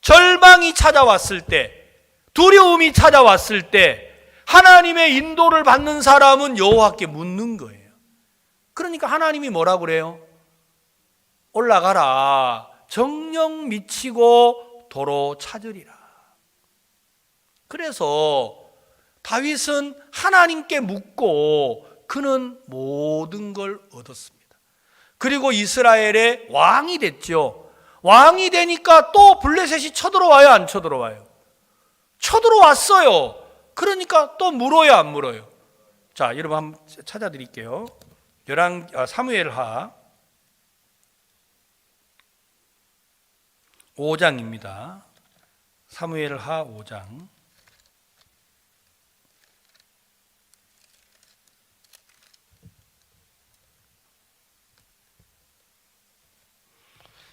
절망이 찾아왔을 때, 두려움이 찾아왔을 때 하나님의 인도를 받는 사람은 여호와께 묻는 거예요. 그러니까 하나님이 뭐라고 그래요? 올라가라. 정녕 미치고 도로 찾으리라. 그래서 다윗은 하나님께 묻고 그는 모든 걸 얻었습니다. 그리고 이스라엘의 왕이 됐죠. 왕이 되니까 또 블레셋이 쳐들어와요, 안 쳐들어와요? 쳐들어왔어요. 그러니까 또 물어요, 안 물어요? 자, 여러분 한번 찾아드릴게요. 사무엘하 5장입니다. 사무엘하 5장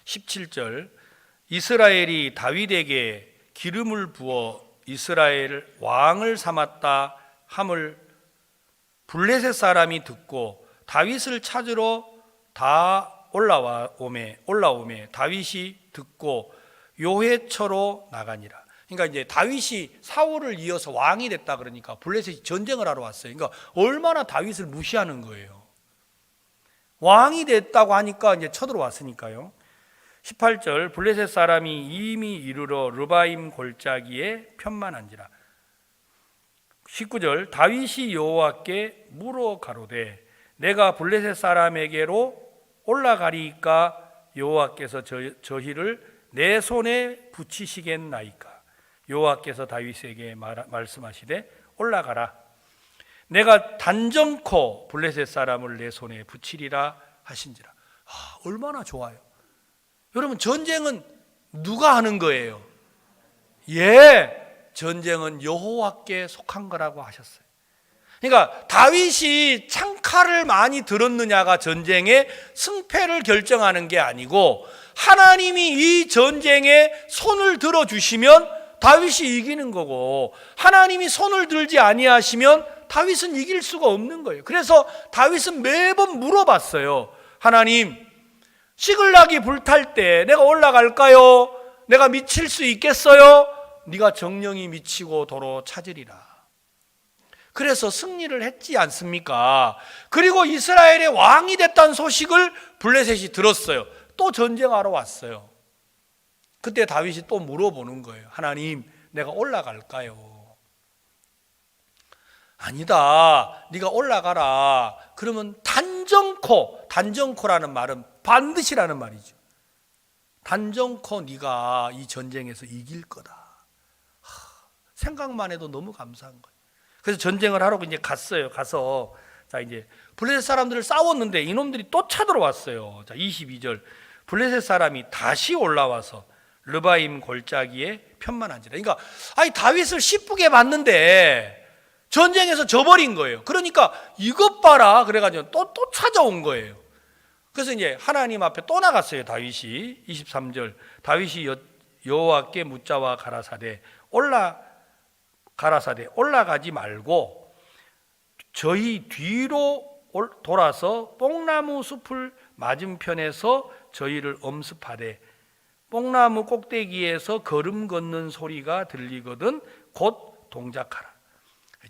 17절, 이스라엘이 다윗에게 기름을 부어 이스라엘 왕을 삼았다 함을 블레셋 사람이 듣고 다윗을 찾으러 다 올라오매 다윗이 듣고 요회처로 나가니라. 그러니까 이제 다윗이 사울을 이어서 왕이 됐다 그러니까 블레셋이 전쟁을 하러 왔어요. 그러니까 얼마나 다윗을 무시하는 거예요. 왕이 됐다고 하니까 이제 쳐들어왔으니까요. 18절, 블레셋 사람이 이미 이르러 르바임 골짜기에 편만한지라. 19절, 다윗이 여호와께 물어 가로되 내가 블레셋 사람에게로 올라가리이까 여호와께서 저희를 내 손에 붙이시겠나이까. 여호와께서 다윗에게 말씀하시되 올라가라. 내가 단정코 블레셋 사람을 내 손에 붙이리라 하신지라. 얼마나 좋아요. 여러분, 전쟁은 누가 하는 거예요? 전쟁은 여호와께 속한 거라고 하셨어요. 그러니까 다윗이 창칼을 많이 들었느냐가 전쟁의 승패를 결정하는 게 아니고 하나님이 이 전쟁에 손을 들어주시면 다윗이 이기는 거고 하나님이 손을 들지 아니하시면 다윗은 이길 수가 없는 거예요. 그래서 다윗은 매번 물어봤어요. 하나님, 시글락이 불탈 때 내가 올라갈까요? 내가 미칠 수 있겠어요? 네가 정령이 미치고 도로 찾으리라. 그래서 승리를 했지 않습니까? 그리고 이스라엘의 왕이 됐다는 소식을 블레셋이 들었어요. 또 전쟁하러 왔어요. 그때 다윗이 또 물어보는 거예요. 하나님, 내가 올라갈까요? 아니다, 네가 올라가라. 그러면 단정코라는 말은 반드시라는 말이죠. 단정코 네가 이 전쟁에서 이길 거다. 생각만 해도 너무 감사한 거예요. 그래서 전쟁을 하러 이제 갔어요. 가서 이제 블레셋 사람들을 싸웠는데 이놈들이 또 쳐들어왔어요. 22절, 블레셋 사람이 다시 올라와서 르바임 골짜기에 편만한지라. 그러니까 다윗을 시쁘게 봤는데 전쟁에서 져버린 거예요. 그러니까 이것 봐라 그래가지고 또 찾아온 거예요. 그래서 이제 하나님 앞에 또 나갔어요. 다윗이 23절, 다윗이 여호와께 묻자와 가라사대 올라가지 말고 저희 뒤로 돌아서 뽕나무 숲을 맞은편에서 저희를 엄습하되 뽕나무 꼭대기에서 걸음 걷는 소리가 들리거든 곧 동작하라.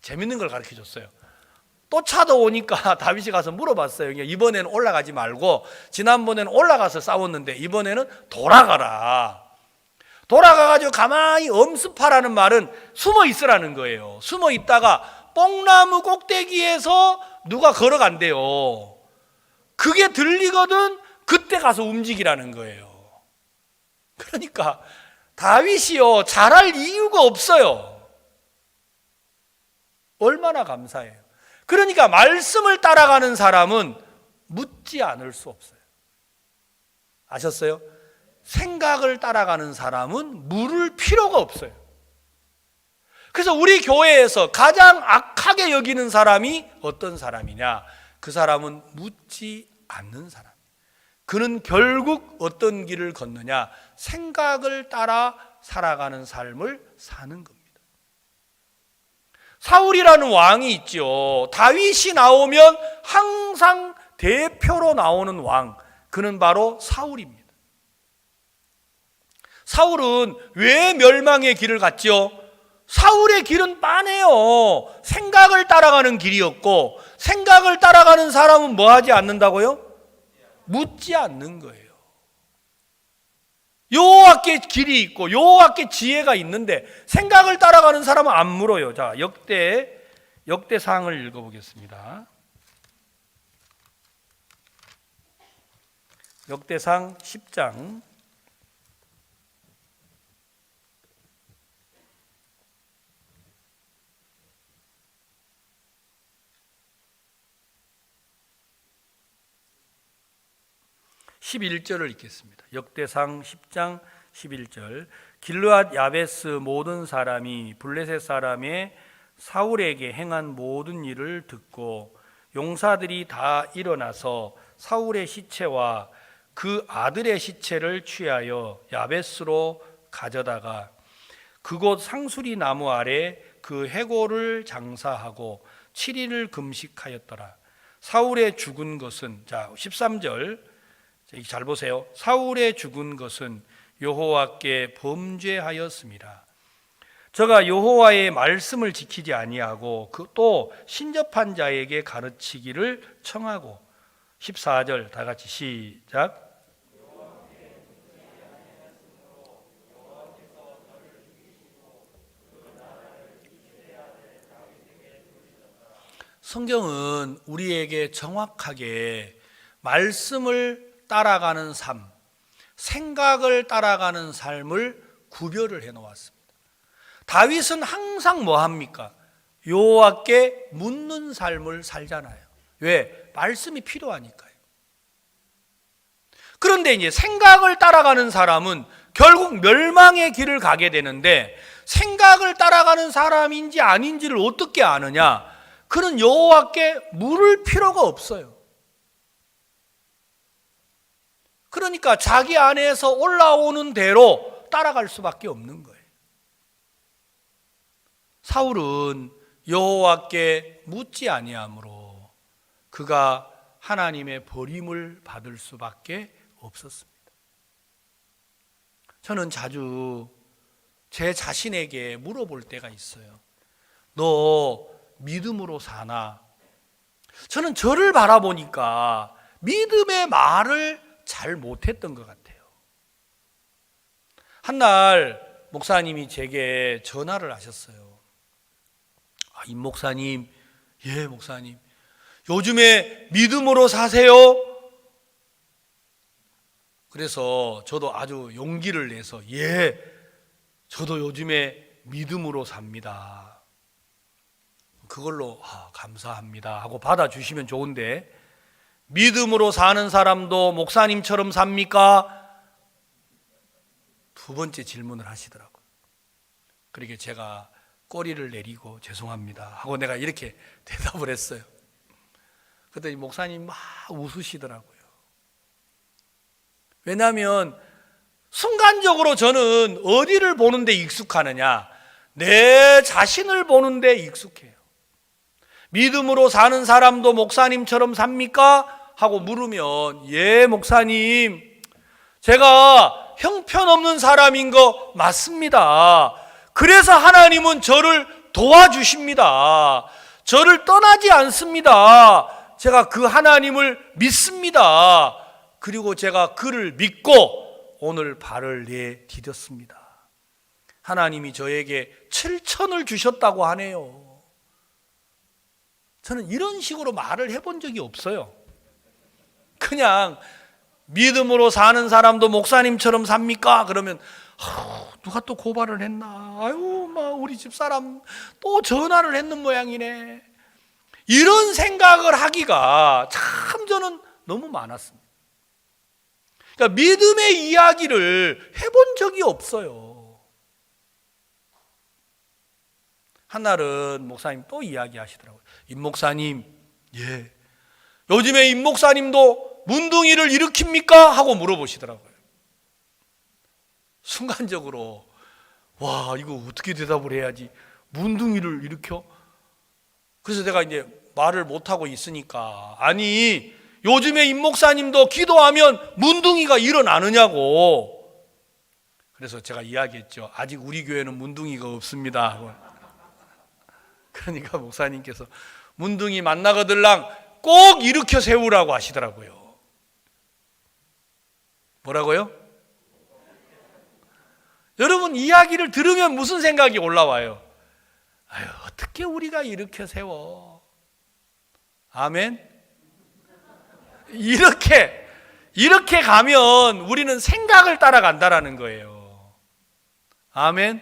재밌는 걸 가르쳐 줬어요. 또 찾아오니까 다윗이 가서 물어봤어요. 이번에는 올라가지 말고 지난번에는 올라가서 싸웠는데 이번에는 돌아가라. 돌아가가지고 가만히 엄습하라는 말은 숨어 있으라는 거예요. 숨어 있다가 뽕나무 꼭대기에서 누가 걸어간대요. 그게 들리거든 그때 가서 움직이라는 거예요. 그러니까 다윗이요, 잘할 이유가 없어요. 얼마나 감사해요. 그러니까 말씀을 따라가는 사람은 묻지 않을 수 없어요. 아셨어요? 생각을 따라가는 사람은 물을 필요가 없어요. 그래서 우리 교회에서 가장 악하게 여기는 사람이 어떤 사람이냐? 그 사람은 묻지 않는 사람. 그는 결국 어떤 길을 걷느냐? 생각을 따라 살아가는 삶을 사는 겁니다. 사울이라는 왕이 있죠. 다윗이 나오면 항상 대표로 나오는 왕, 그는 바로 사울입니다. 사울은 왜 멸망의 길을 갔죠? 사울의 길은 빤해요. 생각을 따라가는 길이었고, 생각을 따라가는 사람은 뭐 하지 않는다고요? 묻지 않는 거예요. 여호와께 길이 있고 여호와께 지혜가 있는데 생각을 따라가는 사람은 안 물어요. 자, 역대상을 읽어보겠습니다. 역대상 10장 11절을 읽겠습니다. 역대상 10장 11절. 길르앗 야베스 모든 사람이 블레셋 사람의 사울에게 행한 모든 일을 듣고 용사들이 다 일어나서 사울의 시체와 그 아들의 시체를 취하여 야베스로 가져다가 그곳 상수리 나무 아래 그 해골을 장사하고 7일을 금식하였더라. 사울의 죽은 것은, 자 13절 잘 보세요. 사울의 죽은 것은 여호와께 범죄하였습니다. 저가 여호와의 말씀을 지키지 아니하고 또 신접한 자에게 가르치기를 청하고. 14절 다 같이 시작. 성경은 우리에게 정확하게 말씀을 따라가는 삶, 생각을 따라가는 삶을 구별을 해 놓았습니다. 다윗은 항상 뭐 합니까? 여호와께 묻는 삶을 살잖아요. 왜? 말씀이 필요하니까요. 그런데 이제 생각을 따라가는 사람은 결국 멸망의 길을 가게 되는데, 생각을 따라가는 사람인지 아닌지를 어떻게 아느냐? 그는 여호와께 물을 필요가 없어요. 그러니까 자기 안에서 올라오는 대로 따라갈 수밖에 없는 거예요. 사울은 여호와께 묻지 아니하므로 그가 하나님의 버림을 받을 수밖에 없었습니다. 저는 자주 제 자신에게 물어볼 때가 있어요. 너 믿음으로 사나? 저는 저를 바라보니까 믿음의 말을 잘 못했던 것 같아요. 한날 목사님이 제게 전화를 하셨어요. 임 목사님, 예 목사님, 요즘에 믿음으로 사세요? 그래서 저도 아주 용기를 내서 예, 저도 요즘에 믿음으로 삽니다. 그걸로 감사합니다 하고 받아주시면 좋은데, 믿음으로 사는 사람도 목사님처럼 삽니까? 두 번째 질문을 하시더라고요. 그러니까 제가 꼬리를 내리고 죄송합니다 하고 내가 이렇게 대답을 했어요. 그랬더니 목사님 막 웃으시더라고요. 왜냐하면 순간적으로 저는 어디를 보는데 익숙하느냐? 내 자신을 보는데 익숙해요. 믿음으로 사는 사람도 목사님처럼 삽니까? 하고 물으면 예 목사님, 제가 형편없는 사람인 거 맞습니다. 그래서 하나님은 저를 도와주십니다. 저를 떠나지 않습니다. 제가 그 하나님을 믿습니다. 그리고 제가 그를 믿고 오늘 발을 내디뎠습니다. 하나님이 저에게 7천을 주셨다고 하네요. 저는 이런 식으로 말을 해본 적이 없어요. 그냥 믿음으로 사는 사람도 목사님처럼 삽니까? 그러면 누가 또 고발을 했나? 아유, 막 우리 집사람 또 전화를 했는 모양이네. 이런 생각을 하기가 참 저는 너무 많았습니다. 그러니까 믿음의 이야기를 해본 적이 없어요. 한날은 목사님 또 이야기하시더라고요. 임 목사님, 예, 요즘에 임 목사님도 문둥이를 일으킵니까? 하고 물어보시더라고요. 순간적으로 와, 이거 어떻게 대답을 해야지? 문둥이를 일으켜? 그래서 내가 이제 말을 못하고 있으니까, 아니 요즘에 임 목사님도 기도하면 문둥이가 일어나느냐고. 그래서 제가 이야기했죠. 아직 우리 교회는 문둥이가 없습니다. 그러니까 목사님께서 문둥이 만나거들랑 꼭 일으켜 세우라고 하시더라고요. 뭐라고요? 여러분 이야기를 들으면 무슨 생각이 올라와요? 아유, 어떻게 우리가 이렇게 세워? 아멘? 이렇게 가면 우리는 생각을 따라간다라는 거예요. 아멘?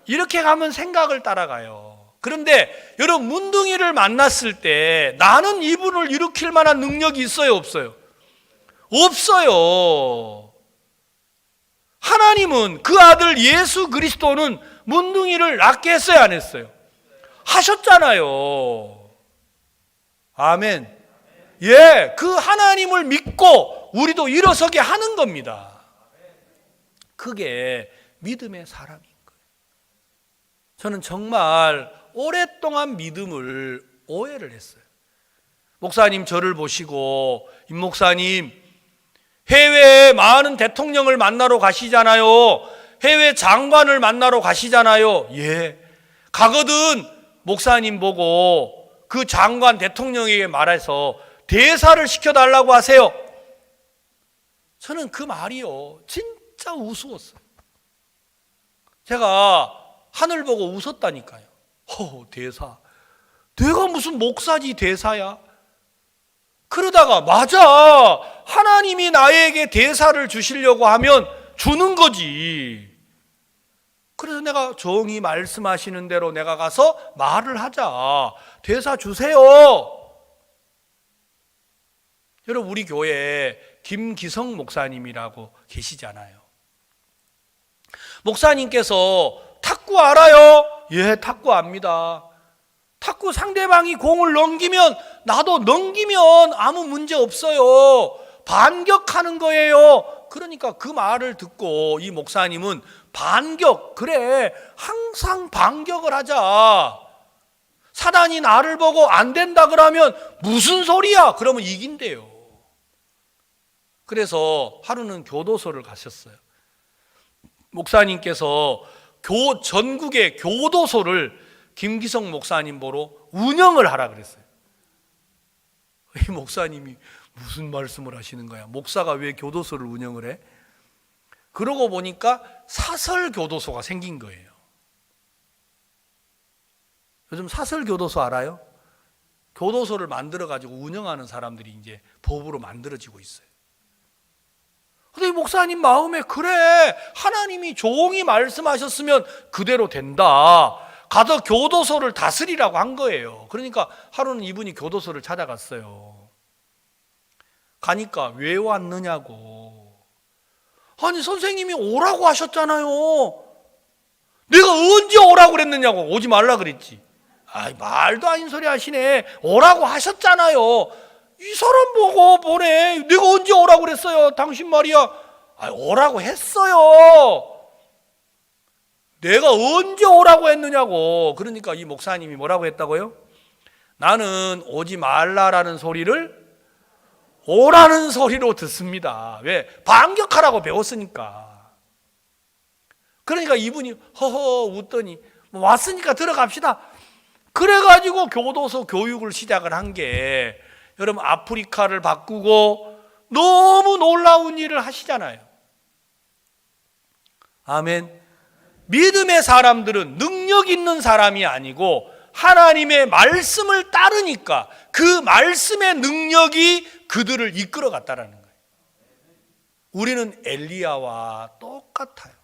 이렇게 가면 생각을 따라가요. 그런데 여러분 문둥이를 만났을 때 나는 이분을 일으킬 만한 능력이 있어요, 없어요? 없어요. 하나님은 그 아들 예수 그리스도는 문둥이를 낫게 했어요, 안 했어요? 하셨잖아요. 아멘. 예, 그 하나님을 믿고 우리도 일어서게 하는 겁니다. 그게 믿음의 사람인 거예요. 저는 정말 오랫동안 믿음을 오해를 했어요. 목사님 저를 보시고, 임 목사님 해외에 많은 대통령을 만나러 가시잖아요. 해외 장관을 만나러 가시잖아요. 예, 가거든 목사님 보고 그 장관 대통령에게 말해서 대사를 시켜달라고 하세요. 저는 그 말이요 진짜 우스웠어요. 제가 하늘 보고 웃었다니까요. 대사, 내가 무슨 목사지 대사야? 그러다가 맞아, 하나님이 나에게 대사를 주시려고 하면 주는 거지. 그래서 내가 정히 말씀하시는 대로 내가 가서 말을 하자. 대사 주세요. 여러분 우리 교회에 김기성 목사님이라고 계시잖아요. 목사님께서 탁구 알아요? 예, 탁구 압니다. 탁구 상대방이 공을 넘기면 나도 넘기면 아무 문제 없어요. 반격하는 거예요. 그러니까 그 말을 듣고 이 목사님은 반격, 그래 항상 반격을 하자. 사단이 나를 보고 안 된다 그러면 무슨 소리야? 그러면 이긴대요. 그래서 하루는 교도소를 가셨어요. 목사님께서 전국의 교도소를 김기성 목사님 보러 운영을 하라 그랬어요. 이 목사님이 무슨 말씀을 하시는 거야? 목사가 왜 교도소를 운영을 해? 그러고 보니까 사설교도소가 생긴 거예요. 요즘 사설교도소 알아요? 교도소를 만들어가지고 운영하는 사람들이 이제 법으로 만들어지고 있어요. 근데 이 목사님 마음에 그래, 하나님이 종이 말씀하셨으면 그대로 된다. 가서 교도소를 다스리라고 한 거예요. 그러니까 하루는 이분이 교도소를 찾아갔어요. 가니까 왜 왔느냐고. 아니 선생님이 오라고 하셨잖아요. 내가 언제 오라고 그랬느냐고. 오지 말라 그랬지. 아이, 말도 아닌 소리 하시네. 오라고 하셨잖아요. 이 사람 보고 보내. 내가 언제 오라고 그랬어요? 당신 말이야. 오라고 했어요. 내가 언제 오라고 했느냐고. 그러니까 이 목사님이 뭐라고 했다고요? 나는 오지 말라라는 소리를 오라는 소리로 듣습니다. 왜? 반격하라고 배웠으니까. 그러니까 이분이 허허 웃더니 왔으니까 들어갑시다. 그래가지고 교도소 교육을 시작을 한 게, 여러분 아프리카를 바꾸고 너무 놀라운 일을 하시잖아요. 아멘. 믿음의 사람들은 능력 있는 사람이 아니고 하나님의 말씀을 따르니까 그 말씀의 능력이 그들을 이끌어 갔다라는 거예요. 우리는 엘리야와 똑같아요.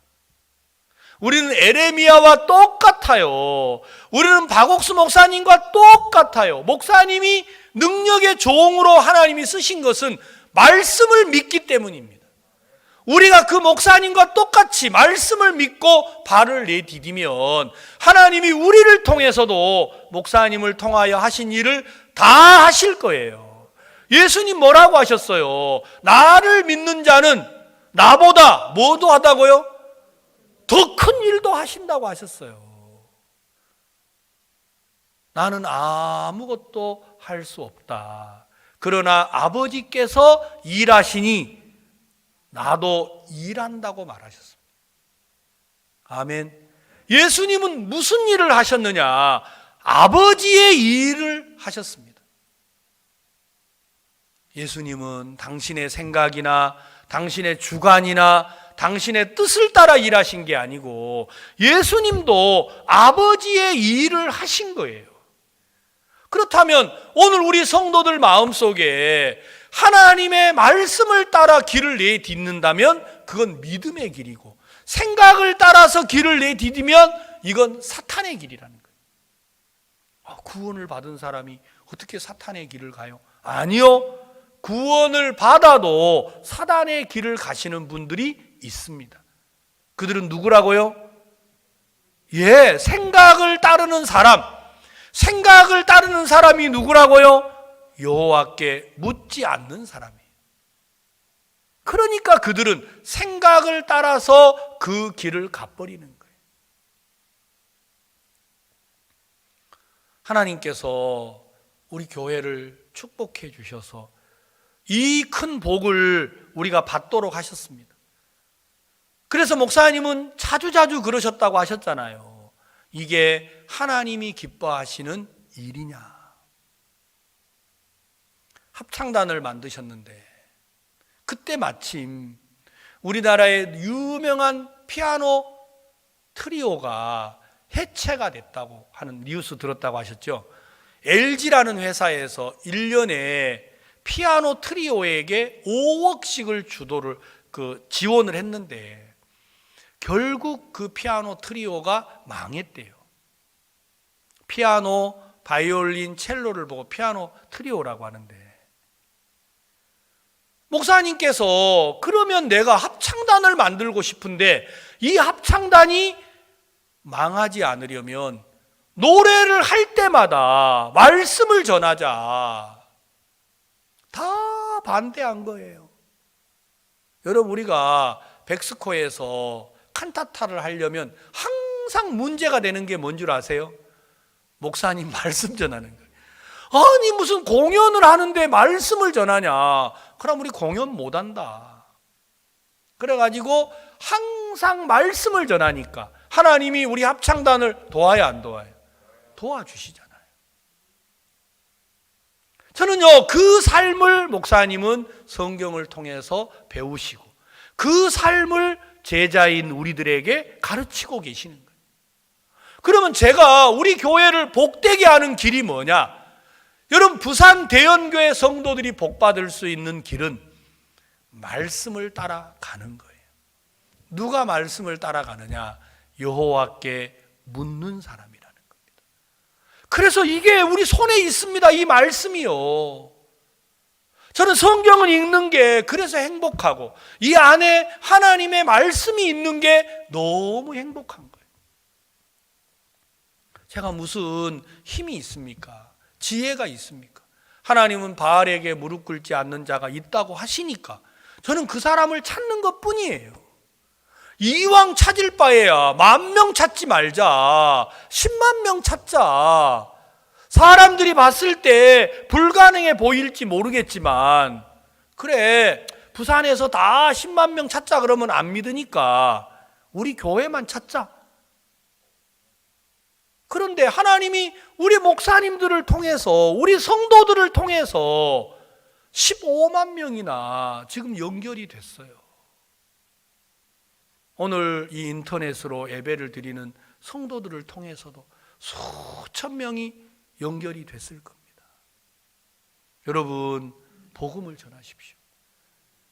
우리는 에레미야와 똑같아요. 우리는 박옥수 목사님과 똑같아요. 목사님이 능력의 종으로 하나님이 쓰신 것은 말씀을 믿기 때문입니다. 우리가 그 목사님과 똑같이 말씀을 믿고 발을 내디디면 하나님이 우리를 통해서도 목사님을 통하여 하신 일을 다 하실 거예요. 예수님 뭐라고 하셨어요? 나를 믿는 자는 나보다 뭐도 하다고요? 더 큰 일도 하신다고 하셨어요. 나는 아무것도 할 수 없다. 그러나 아버지께서 일하시니 나도 일한다고 말하셨습니다. 아멘. 예수님은 무슨 일을 하셨느냐? 아버지의 일을 하셨습니다. 예수님은 당신의 생각이나 당신의 주관이나 당신의 뜻을 따라 일하신 게 아니고 예수님도 아버지의 일을 하신 거예요. 그렇다면 오늘 우리 성도들 마음속에 하나님의 말씀을 따라 길을 내딛는다면 그건 믿음의 길이고, 생각을 따라서 길을 내디디면 이건 사탄의 길이라는 거예요. 구원을 받은 사람이 어떻게 사탄의 길을 가요? 아니요. 구원을 받아도 사단의 길을 가시는 분들이 있습니다. 그들은 누구라고요? 생각을 따르는 사람. 생각을 따르는 사람이 누구라고요? 여호와께 묻지 않는 사람이에요. 그러니까 그들은 생각을 따라서 그 길을 가버리는 거예요. 하나님께서 우리 교회를 축복해 주셔서 이 큰 복을 우리가 받도록 하셨습니다. 그래서 목사님은 자주자주 그러셨다고 하셨잖아요. 이게 하나님이 기뻐하시는 일이냐. 합창단을 만드셨는데 그때 마침 우리나라의 유명한 피아노 트리오가 해체가 됐다고 하는 뉴스 들었다고 하셨죠. LG라는 회사에서 1년에 피아노 트리오에게 5억씩을 지원을 했는데 결국 그 피아노 트리오가 망했대요. 피아노, 바이올린, 첼로를 보고 피아노 트리오라고 하는데, 목사님께서 그러면 내가 합창단을 만들고 싶은데 이 합창단이 망하지 않으려면 노래를 할 때마다 말씀을 전하자. 다 반대한 거예요. 여러분, 우리가 백스코에서 칸타타를 하려면 항상 문제가 되는 게 뭔 줄 아세요? 목사님 말씀 전하는 거예요. 아니 무슨 공연을 하는데 말씀을 전하냐. 그럼 우리 공연 못한다. 그래가지고 항상 말씀을 전하니까 하나님이 우리 합창단을 도와요 안 도와요? 도와주시잖아요. 저는요, 그 삶을 목사님은 성경을 통해서 배우시고 그 삶을 제자인 우리들에게 가르치고 계시는 거예요. 그러면 제가 우리 교회를 복되게 하는 길이 뭐냐? 여러분, 부산 대연교회 성도들이 복받을 수 있는 길은 말씀을 따라가는 거예요. 누가 말씀을 따라가느냐? 여호와께 묻는 사람이라는 겁니다. 그래서 이게 우리 손에 있습니다. 이 말씀이요. 저는 성경을 읽는 게 그래서 행복하고 이 안에 하나님의 말씀이 있는 게 너무 행복한 거예요. 제가 무슨 힘이 있습니까? 지혜가 있습니까? 하나님은 바알에게 무릎 꿇지 않는 자가 있다고 하시니까 저는 그 사람을 찾는 것 뿐이에요. 이왕 찾을 바에야 10,000명 찾지 말자. 10만 명 찾자. 사람들이 봤을 때 불가능해 보일지 모르겠지만, 그래, 부산에서 다 10만 명 찾자 그러면 안 믿으니까 우리 교회만 찾자. 그런데 하나님이 우리 목사님들을 통해서, 우리 성도들을 통해서 15만 명이나 지금 연결이 됐어요. 오늘 이 인터넷으로 예배를 드리는 성도들을 통해서도 수천 명이 연결이 됐을 겁니다. 여러분, 복음을 전하십시오.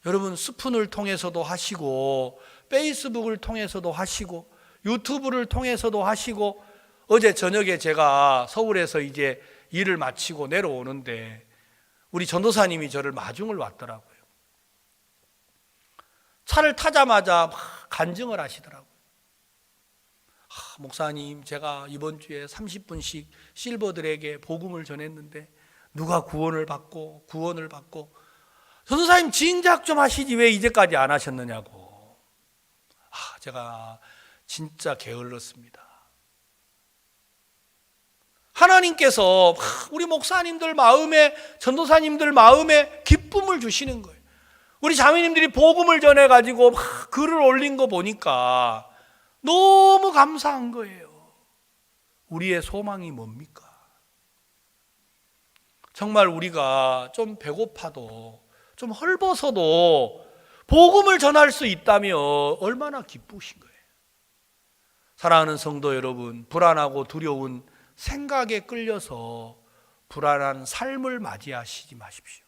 여러분, 스푼을 통해서도 하시고 페이스북을 통해서도 하시고 유튜브를 통해서도 하시고, 어제 저녁에 제가 서울에서 이제 일을 마치고 내려오는데 우리 전도사님이 저를 마중을 왔더라고요. 차를 타자마자 막 간증을 하시더라고요. 목사님, 제가 이번 주에 30분씩 실버들에게 복음을 전했는데 누가 구원을 받고 전도사님 진작 좀 하시지 왜 이제까지 안 하셨느냐고. 제가 진짜 게을렀습니다. 하나님께서 우리 목사님들 마음에, 전도사님들 마음에 기쁨을 주시는 거예요. 우리 자매님들이 복음을 전해가지고 막 글을 올린 거 보니까 너무 감사한 거예요. 우리의 소망이 뭡니까? 정말 우리가 좀 배고파도, 좀 헐벗어도 복음을 전할 수 있다면 얼마나 기쁘신 거예요. 사랑하는 성도 여러분, 불안하고 두려운 생각에 끌려서 불안한 삶을 맞이하시지 마십시오.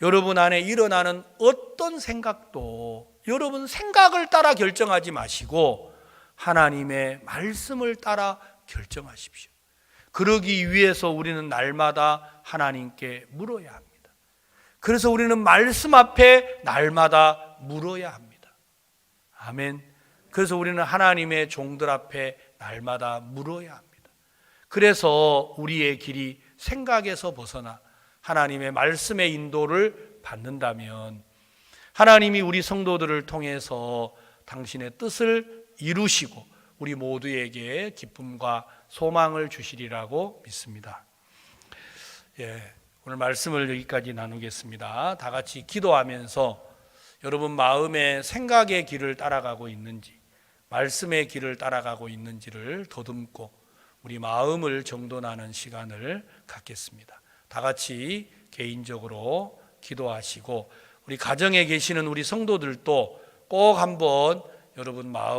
여러분 안에 일어나는 어떤 생각도 여러분 생각을 따라 결정하지 마시고 하나님의 말씀을 따라 결정하십시오. 그러기 위해서 우리는 날마다 하나님께 물어야 합니다. 그래서 우리는 말씀 앞에 날마다 물어야 합니다. 아멘. 그래서 우리는 하나님의 종들 앞에 날마다 물어야 합니다. 그래서 우리의 길이 생각에서 벗어나 하나님의 말씀의 인도를 받는다면 하나님이 우리 성도들을 통해서 당신의 뜻을 이루시고 우리 모두에게 기쁨과 소망을 주시리라고 믿습니다. 오늘 말씀을 여기까지 나누겠습니다. 다 같이 기도하면서 여러분 마음의 생각의 길을 따라가고 있는지 말씀의 길을 따라가고 있는지를 더듬고 우리 마음을 정돈하는 시간을 갖겠습니다. 다 같이 개인적으로 기도하시고 우리 가정에 계시는 우리 성도들도 꼭 한번 여러분 마음